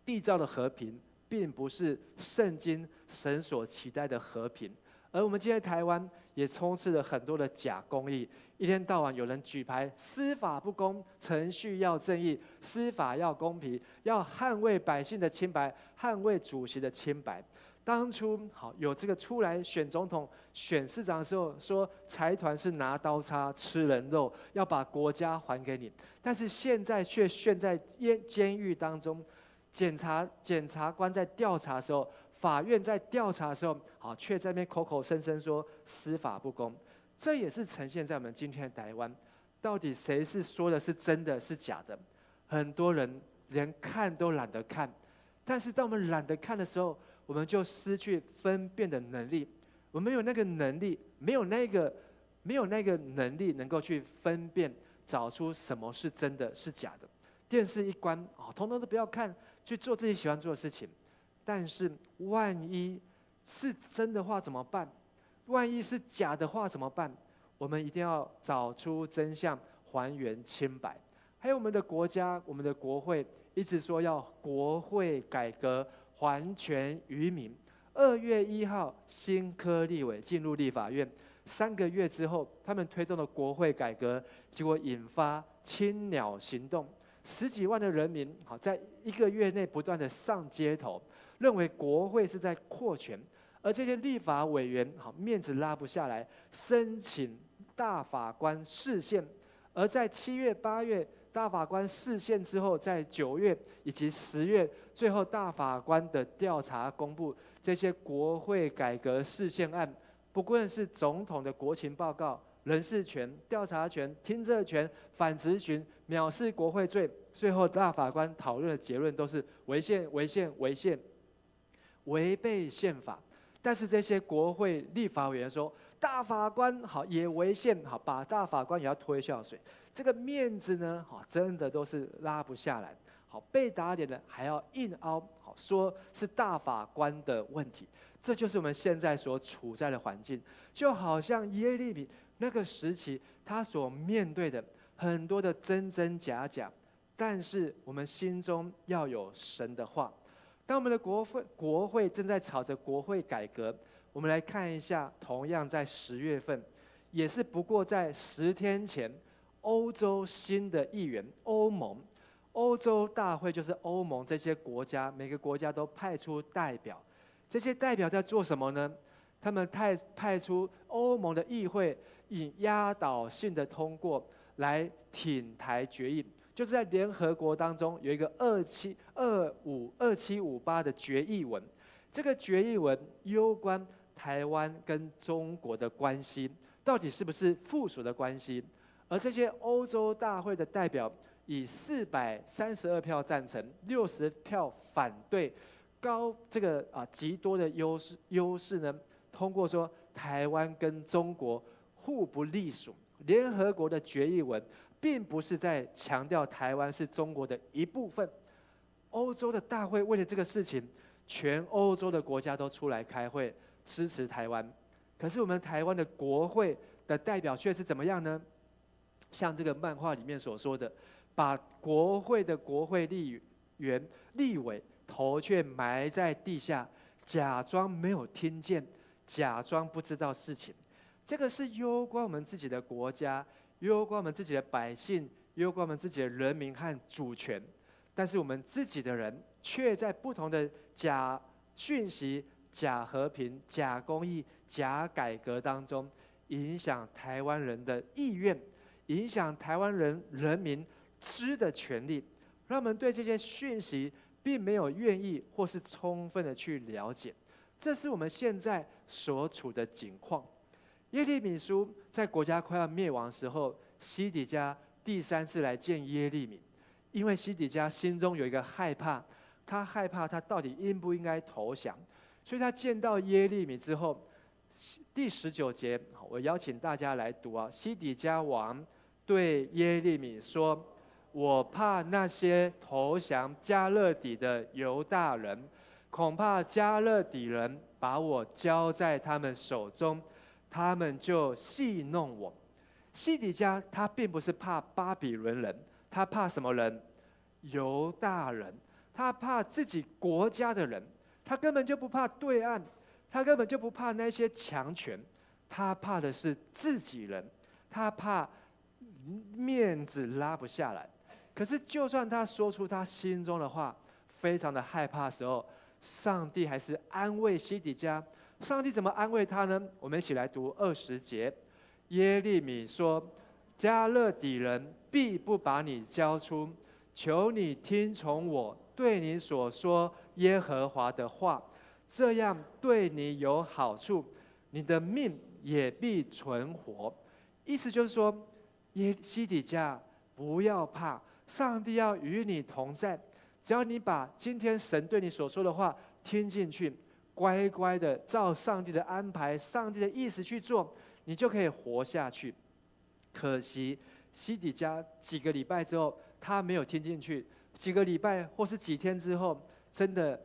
缔造的和平，并不是圣经神所期待的和平。而我们今天台湾也充斥了很多的假公义，一天到晚有人举牌司法不公，程序要正义，司法要公平，要捍卫百姓的清白，捍卫主席的清白。当初有这个出来选总统、选市长的时候，说财团是拿刀叉吃人肉，要把国家还给你。但是现在却陷在监狱当中，检察官在调查的时候，法院在调查的时候，却在那边口口声声说司法不公。这也是呈现在我们今天的台湾，到底谁是说的是真的是假的？很多人连看都懒得看。但是当我们懒得看的时候，我们就失去分辨的能力。我们没有那个能力，没有那个能力能够去分辨，找出什么是真的是假的。电视一关，统统都不要看，去做自己喜欢做的事情。但是万一是真的话怎么办？万一是假的话怎么办？我们一定要找出真相，还原清白。还有我们的国家，我们的国会一直说要国会改革，还权于民。2月1号，新科立委进入立法院，3个月之后，他们推动了国会改革，结果引发青鸟行动，10几万的人民在1个月内不断的上街头，认为国会是在扩权，而这些立法委员面子拉不下来，申请大法官释宪。而在7月、8月，大法官释宪之后，在9月以及10月，最后大法官的调查公布，这些国会改革释宪案，不论是总统的国情报告、人事权、调查权、听证权、反质询、藐视国会罪，最后大法官讨论的结论都是违宪、违背宪法。但是这些国会立法委员说，大法官也违宪，把大法官也要推下水。这个面子呢，真的都是拉不下来。被打脸的还要硬凹，说是大法官的问题。这就是我们现在所处在的环境，就好像耶利米那个时期他所面对的很多的真真假假，但是我们心中要有神的话。当我们的国会正在吵着国会改革，我们来看一下，同样在10月份，也是不过在10天前，欧洲新的议员欧洲大会就是欧盟这些国家，每个国家都派出代表。这些代表在做什么呢？他们派出欧盟的议会，以压倒性的通过来挺台决议，就是在联合国当中有一个2758的决议文。这个决议文攸关台湾跟中国的关系，到底是不是附属的关系？而这些欧洲大会的代表以432票赞成，60票反对，极多的优势呢，通过说台湾跟中国互不隶属。联合国的决议文并不是在强调台湾是中国的一部分。欧洲的大会为了这个事情，全欧洲的国家都出来开会支持台湾。可是我们台湾的国会的代表却是怎么样呢？像这个漫画里面所说的，把国会的国会立委头却埋在地下，假装没有听见，假装不知道事情。这个是攸关我们自己的国家，攸关我们自己的百姓，攸关我们自己的人民和主权。但是我们自己的人却在不同的假讯息、假和平、假公义、假改革当中，影响台湾人的意愿，影响台湾人民知的权利，让我们对这些讯息并没有愿意或是充分的去了解。这是我们现在所处的境况。耶利米书在国家快要灭亡的时候，西底家第3次来见耶利米，因为西底家心中有一个害怕，他害怕他到底应不应该投降，所以他见到耶利米之后，第19节，我邀请大家来读啊。西底家王对耶利米说：“我怕那些投降加勒底的犹大人，恐怕加勒底人把我交在他们手中，他们就戏弄我。”西底家他并不是怕巴比伦人，他怕什么人？犹大人。他怕自己国家的人，他根本就不怕对岸，他根本就不怕那些强权，他怕的是自己人，他怕面子拉不下来。可是就算他说出他心中的话，非常的害怕的时候，上帝还是安慰西底家。上帝怎么安慰他呢？我们一起来读20节。耶利米说：“加勒底人必不把你交出，求你听从我对你所说耶和华的话，这样对你有好处，你的命也必存活。”意思就是说，西底家不要怕，上帝要与你同在。只要你把今天神对你所说的话听进去，乖乖的照上帝的安排、上帝的意思去做，你就可以活下去。可惜西底家几个礼拜之后，他没有听进去。几个礼拜或是几天之后，真的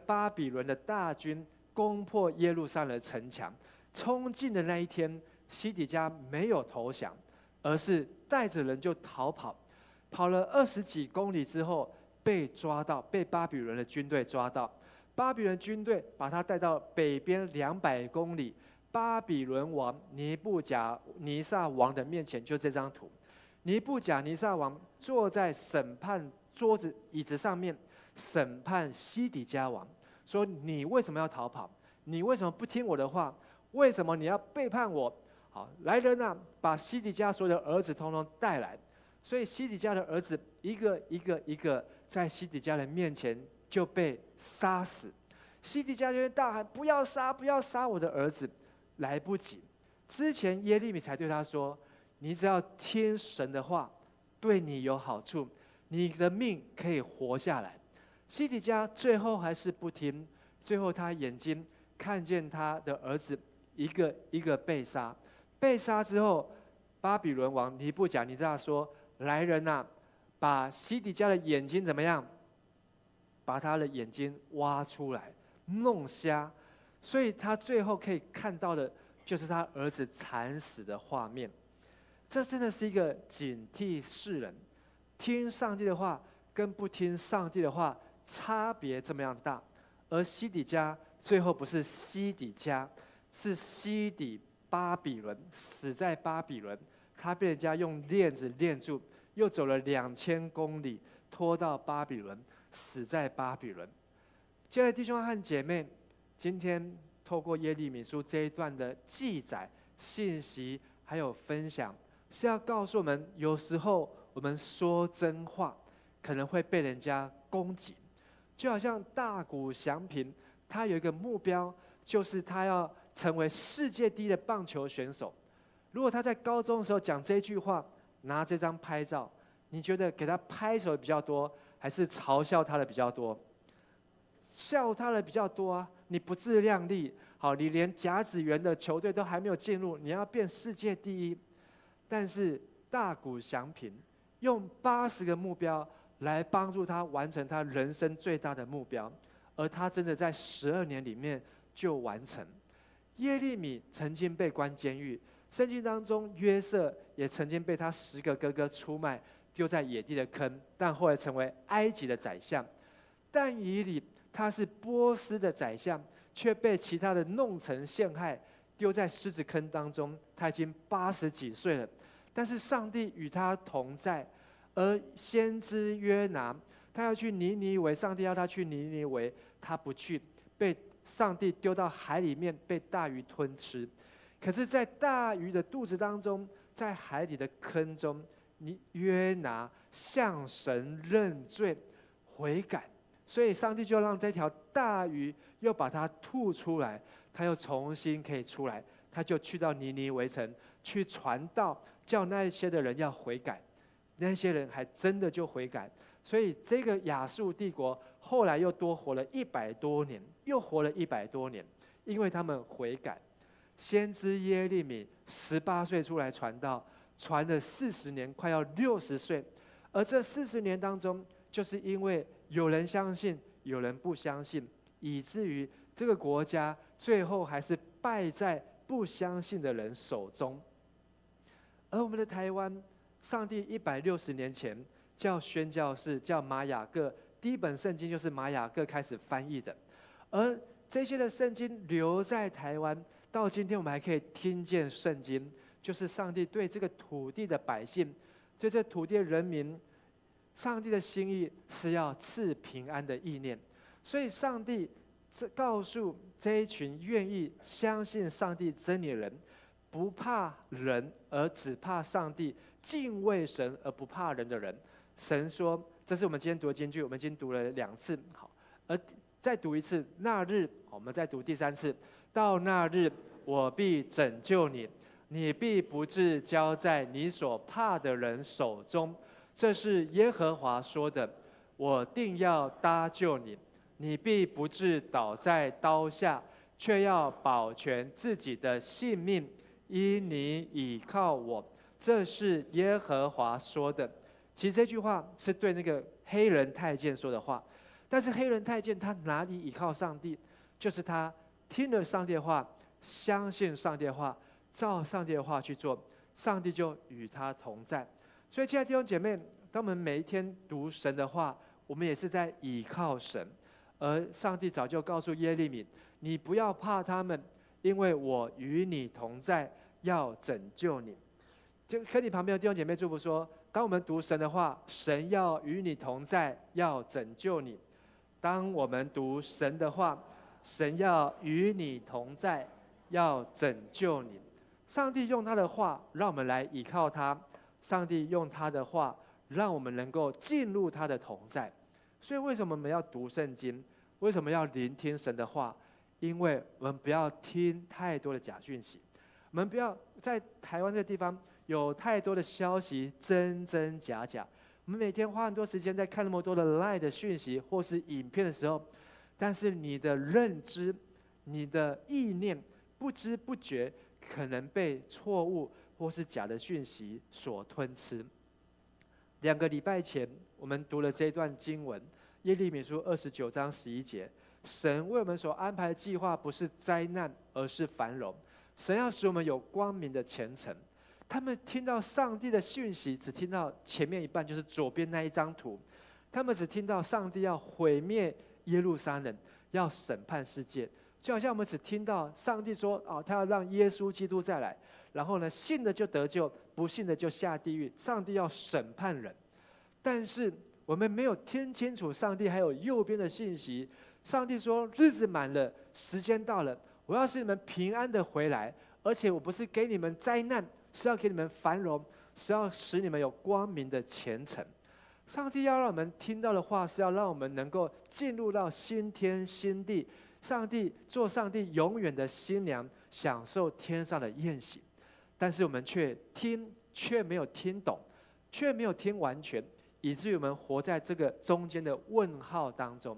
巴比伦的大军攻破耶路撒冷的城墙，冲进的那一天，西底家没有投降，而是带着人就逃跑，跑了20几公里之后被抓到，被巴比伦的军队抓到。巴比伦军队把他带到北边200公里，巴比伦王尼布甲尼撒王的面前，就这张图。尼布甲尼撒王坐在审判桌子椅子上面，审判西底家王，说：“你为什么要逃跑？你为什么不听我的话？为什么你要背叛我？”好，来人啊，把西底家所有的儿子统统带来。所以西底家的儿子一个一个在西底家人面前就被杀死。西底家就大喊：“不要杀，不要杀我的儿子！”来不及，之前耶利米才对他说：“你只要听神的话，对你有好处，你的命可以活下来。”西底家最后还是不听，最后他眼睛看见他的儿子一个一个被杀。被杀之后，巴比伦王尼布甲尼撒说：“来人啊，把西底家的眼睛怎么样？把他的眼睛挖出来，弄瞎。”所以他最后可以看到的就是他儿子惨死的画面。这真的是一个警惕世人，听上帝的话跟不听上帝的话差别这么样大。而西底家最后不是西底家，是西底巴比伦，死在巴比伦，他被人家用链子链住，又走了2000公里，拖到巴比伦，死在巴比伦。亲爱的弟兄和姐妹，今天透过耶利米书这一段的记载、信息还有分享，是要告诉我们，有时候我们说真话可能会被人家攻击。就好像大谷翔平，他有一个目标，就是他要成为世界第一的棒球选手。如果他在高中的时候讲这句话，拿这张拍照，你觉得给他拍手的比较多，还是嘲笑他的比较多？笑他的比较多啊！你不自量力，好，你连甲子园的球队都还没有进入，你要变世界第一。但是大谷翔平用80个目标来帮助他完成他人生最大的目标，而他真的在12年里面就完成。耶利米曾经被关监狱，圣经当中约瑟也曾经被他10个哥哥出卖，丢在野地的坑，但后来成为埃及的宰相。但以理他是波斯的宰相，却被其他的弄臣陷害，丢在狮子坑当中。他已经80几岁了，但是上帝与他同在。而先知约拿，他要去尼尼微，上帝要他去尼尼微，他不去，被上帝丢到海里面，被大鱼吞吃。可是，在大鱼的肚子当中，在海里的坑中，约拿向神认罪悔改，所以上帝就让这条大鱼又把它吐出来，他又重新可以出来，他就去到尼尼微城去传道，叫那些的人要悔改。那些人还真的就悔改，所以这个亚述帝国后来又多活了100多年，又活了100多年，因为他们悔改。先知耶利米18岁出来传道，传了40年，快要60岁。而这40年当中，就是因为有人相信，有人不相信，以至于这个国家最后还是败在不相信的人手中。而我们的台湾，上帝160年前叫宣教士，叫马雅各，第一本圣经就是马雅各开始翻译的。而这些的圣经留在台湾，到今天我们还可以听见圣经，就是上帝对这个土地的百姓，对这土地的人民，上帝的心意是要赐平安的意念。所以上帝告诉这一群愿意相信上帝真理的人，不怕人而只怕上帝，敬畏神而不怕人的人。神说，这是我们今天读的经句，我们已经读了2次，好，而再读一次。那日，我们再读第3次。到那日，我必拯救你，你必不致交在你所怕的人手中。这是耶和华说的。我定要搭救你，你必不致倒在刀下，却要保全自己的性命，因你倚靠我。这是耶和华说的。其实这句话是对那个黑人太监说的话，但是黑人太监他哪里倚靠上帝？就是他听了上帝的话，相信上帝的话，照上帝的话去做，上帝就与他同在。所以亲爱的弟兄姐妹，当我们每一天读神的话，我们也是在倚靠神。而上帝早就告诉耶利米，你不要怕他们，因为我与你同在，要拯救你。就跟你旁边的弟兄姐妹祝福说，当我们读神的话，神要与你同在，要拯救你。当我们读神的话，神要与你同在，要拯救你。上帝用他的话让我们来倚靠他，上帝用他的话让我们能够进入他的同在。所以为什么我们要读圣经？为什么要聆听神的话？因为我们不要听太多的假讯息，我们不要在台湾这个地方有太多的消息真真假假。我们每天花很多时间在看那么多的 LINE 的讯息或是影片的时候，但是你的认知、你的意念，不知不觉可能被错误或是假的讯息所吞吃。2个礼拜前，我们读了这段经文，耶利米书29章11节。神为我们所安排的计划不是灾难，而是繁荣。神要使我们有光明的前程。他们听到上帝的讯息，只听到前面一半，就是左边那一张图。他们只听到上帝要毁灭耶路撒冷，要审判世界，就好像我们只听到上帝说：“哦，他要让耶稣基督再来，然后呢，信的就得救，不信的就下地狱。上帝要审判人。”但是我们没有听清楚上帝还有右边的信息。上帝说：“日子满了，时间到了，我要使你们平安的回来，而且我不是给你们灾难，是要给你们繁荣，是要使你们有光明的前程。”上帝要让我们听到的话，是要让我们能够进入到新天新地，上帝做上帝永远的新娘，享受天上的宴席。但是我们却没有听懂，却没有听完全，以至于我们活在这个中间的问号当中。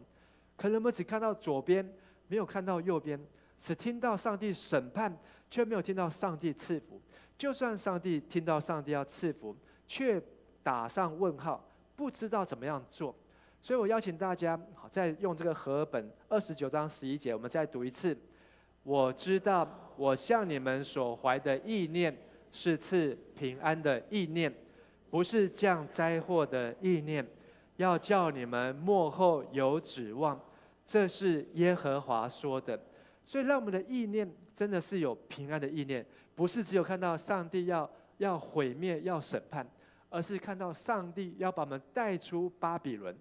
可能我们只看到左边，没有看到右边，只听到上帝审判，却没有听到上帝赐福。就算上帝听到上帝要赐福，却打上问号，不知道怎么样做。所以我邀请大家，再用这个和合本29章11节，我们再读一次。我知道我向你们所怀的意念是赐平安的意念，不是降灾祸的意念，要叫你们末后有指望。这是耶和华说的。所以让我们的意念真的是有平安的意念，不是只有看到上帝要毁灭要审判，而是看到上帝要把我们带出巴比伦，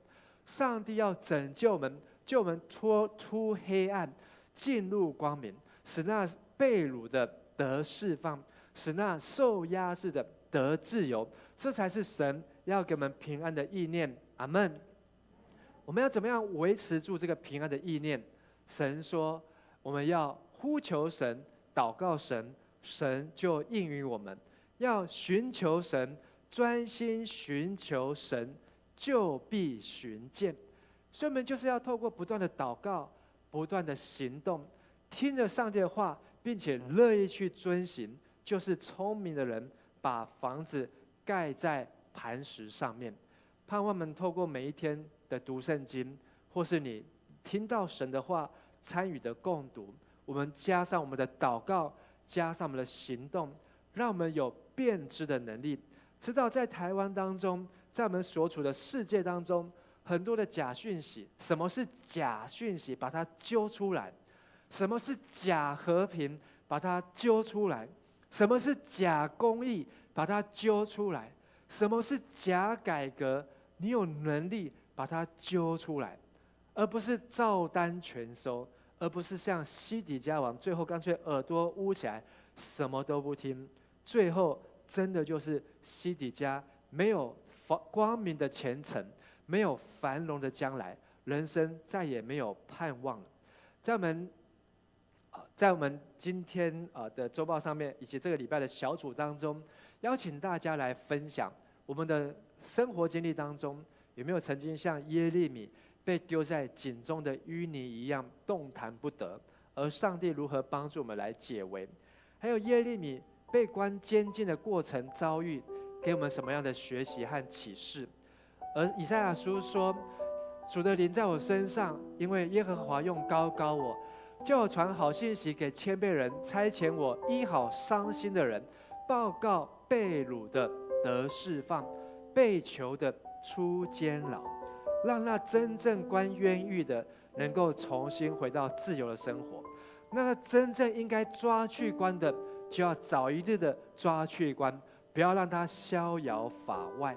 上帝要拯救我们，救我们脱出黑暗，进入光明，使那被掳的得释放，使那受压制的得自由。这才是神要给我们平安的意念。阿们。我们要怎么样维持住这个平安的意念？神说，我们要呼求神，祷告神，神就应允我们。要寻求神，专心寻求神，就必寻见。所以我们就是要透过不断的祷告，不断的行动，听着上帝的话，并且乐意去遵行，就是聪明的人把房子盖在磐石上面。盼望我们透过每一天的读圣经，或是你听到神的话参与的共读，我们加上我们的祷告，加上我们的行动，让我们有辨知的能力，知道在台湾当中，在我们所处的世界当中，很多的假讯息。什么是假讯息？把它揪出来。什么是假和平？把它揪出来。什么是假公义？把它揪出来。什么是假改革？你有能力把它揪出来，而不是照单全收，而不是像西底家王最后干脆耳朵捂起来，什么都不听。最后真的就是西底家没有光明的前程，没有繁荣的将来，人生再也没有盼望了。在我们今天的周报上面，以及这个礼拜的小组当中，邀请大家来分享我们的生活经历当中，有没有曾经像耶利米被丢在井中的淤泥一样动弹不得，而上帝如何帮助我们来解围？还有耶利米被关监禁的过程遭遇，给我们什么样的学习和启示？而以赛亚书说，主的灵在我身上，因为耶和华用膏膏我，叫我传好信息给谦卑人，差遣我医好伤心的人，报告被掳的得释放，被囚的出监牢，让那真正关冤狱的能够重新回到自由的生活。那真正应该抓去关的，就要早一日的抓去关，不要让他逍遥法外。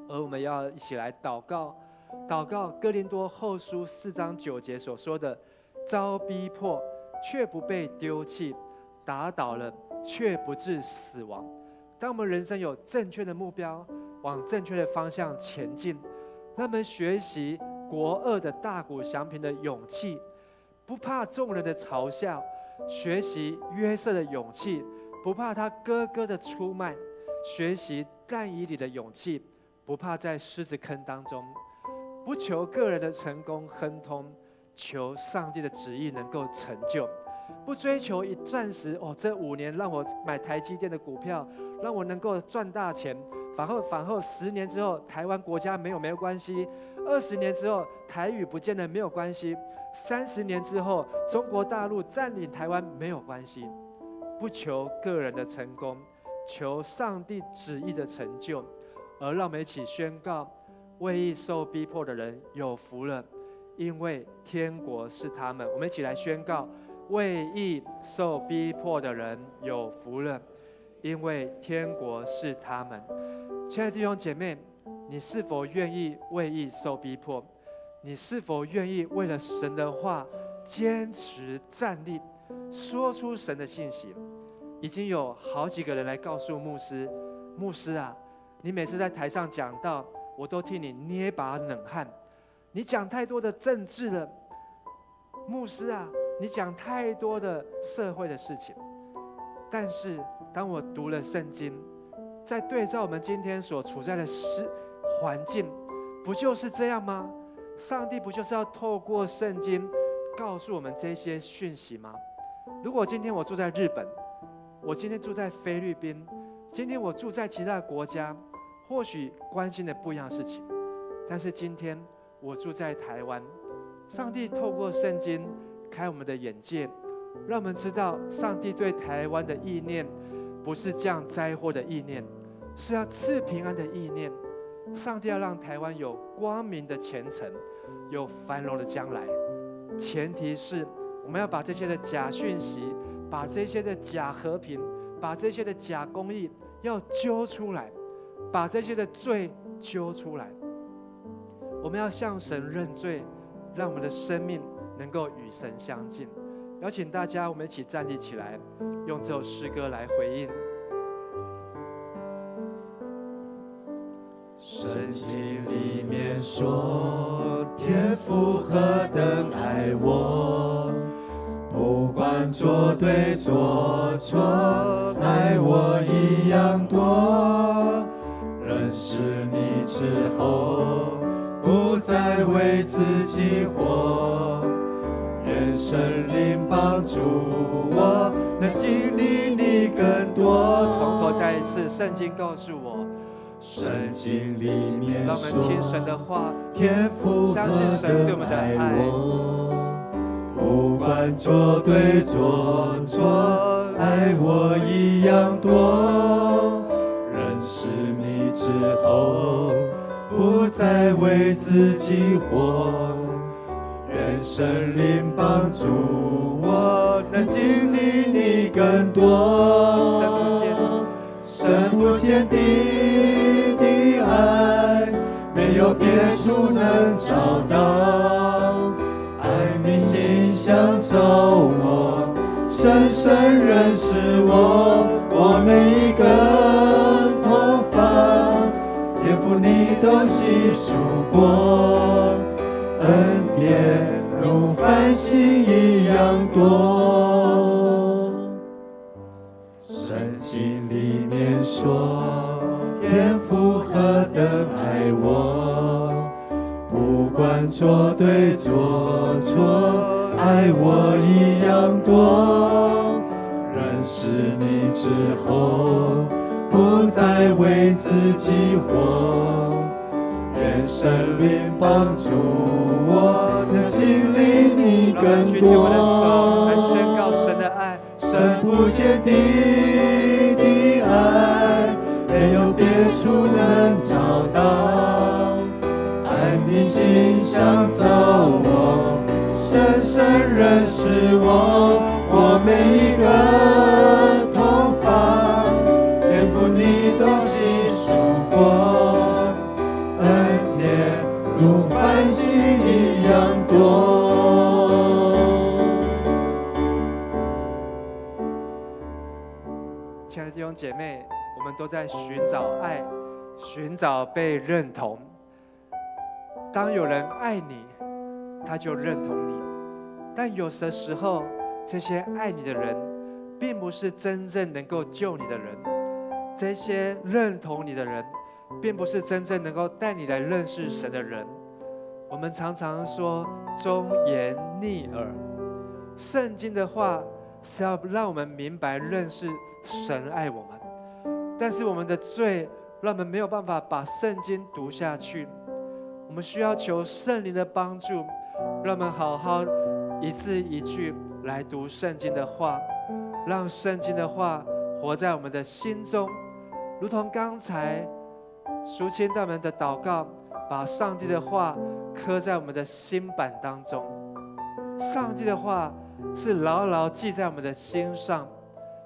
而我们要一起来祷告，祷告哥林多后书4章9节所说的，遭逼迫却不被丢弃，打倒了却不致死亡。当我们人生有正确的目标，往正确的方向前进，让我们学习国二的大谷翔平的勇气，不怕众人的嘲笑；学习约瑟的勇气，不怕他哥哥的出卖；学习但以理的勇气，不怕在狮子坑当中。不求个人的成功亨通，求上帝的旨意能够成就。不追求一暂时这5年让我买台积电的股票，让我能够赚大钱。反后10年之后，台湾国家没有关系；20年之后，台语不见得没有关系；30年之后，中国大陆占领台湾没有关系。不求个人的成功，求上帝旨意的成就，而让我们一起宣告：为义受逼迫的人有福了，因为天国是他们。我们一起来宣告：为义受逼迫的人有福了，因为天国是他们。亲爱的弟兄姐妹，你是否愿意为义受逼迫？你是否愿意为了神的话坚持站立，说出神的信息？已经有好几个人来告诉牧师：牧师啊，你每次在台上讲道，我都替你捏把冷汗。你讲太多的政治了，牧师啊，你讲太多的社会的事情。但是当我读了圣经，在对照我们今天所处在的环境，不就是这样吗？上帝不就是要透过圣经告诉我们这些讯息吗？如果今天我住在日本，我今天住在菲律宾，今天我住在其他的国家，或许关心的不一样的事情，但是今天我住在台湾，上帝透过圣经开我们的眼界，让我们知道上帝对台湾的意念不是降灾祸的意念，是要赐平安的意念。上帝要让台湾有光明的前程，有繁荣的将来。前提是我们要把这些的假讯息，把这些的假和平，把这些的假公义要揪出来，把这些的罪揪出来。我们要向神认罪，让我们的生命能够与神相近。邀请大家，我们一起站立起来，用这首诗歌来回应。圣经里面说，天父何等爱我，不管做对做错，爱我一样多。认识你之后，不再为自己活，愿圣灵帮助我，能经历你更多。从头再一次，圣经告诉我，圣经里面让我们听神的话，天父何相信神对我们的等爱爱。我，不管做对做错，爱我一样多。认识你之后，不再为自己活，愿圣灵帮助我，能经历你更多。深不见底的爱，没有别处能找到。爱你心想找我，深深认识我，我每一根头发，天父你都细数过，恩典如繁星一样多。圣经里面说，天父何等爱我，不管做对做错，爱我一样多。认识你之后，不再为自己活，愿圣灵帮助我，能经历你更多。来宣告神的爱，深不见底的爱，没有别处能找到。爱你心想找我，深深认识我，我每一个头发，天父你都细数过，恩典如繁星一样多。亲爱的弟兄姐妹，我们都在寻找爱，寻找被认同。当有人爱你，他就认同你，但有的时候，这些爱你的人，并不是真正能够救你的人；这些认同你的人，并不是真正能够带你来认识神的人。我们常常说忠言逆耳，圣经的话是要让我们明白认识神爱我们，但是我们的罪让我们没有办法把圣经读下去。我们需要求圣灵的帮助，让我们好好一字一句来读圣经的话，让圣经的话活在我们的心中，如同刚才淑清他们的祷告，把上帝的话刻在我们的心板当中。上帝的话是牢牢记在我们的心上，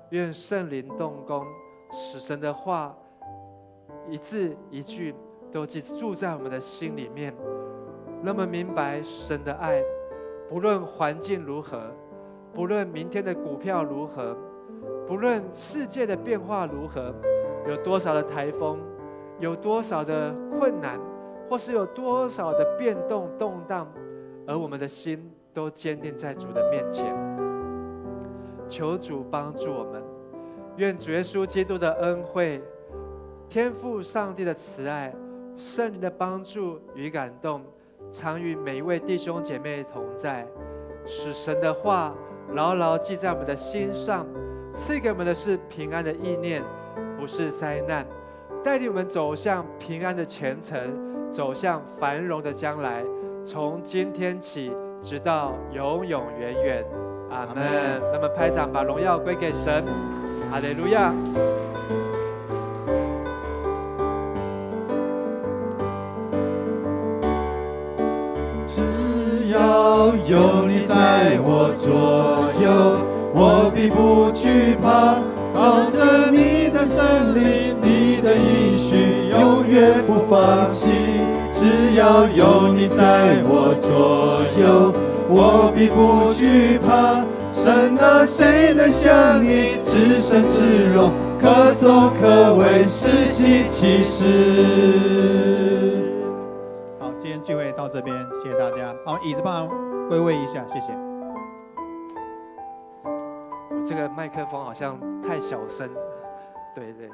愿圣灵动工，使神的话一字一句都记住在我们的心里面，让我们明白神的爱，不论环境如何，不论明天的股票如何，不论世界的变化如何，有多少的台风，有多少的困难，或是有多少的变动动荡，而我们的心都坚定在主的面前。求主帮助我们，愿主耶稣基督的恩惠、天父上帝的慈爱、圣灵的帮助与感动，常与每一位弟兄姐妹同在，使神的话牢牢记在我们的心上，赐给我们的是平安的意念，不是灾难，带领我们走向平安的前程，走向繁荣的将来，从今天起直到永永远远。阿们。那么拍掌，把荣耀归给神。哈利路亚。只要有你在我左右，我必不惧怕。照着你的圣灵，你的应许永远不放弃。只要有你在我左右，我必不惧怕。神啊，谁能像你至圣至荣，可颂可畏，施行奇事。好，今天聚会到这边，谢谢大家。好，椅子帮忙归位一下，谢谢。这个麦克风好像太小声，对对。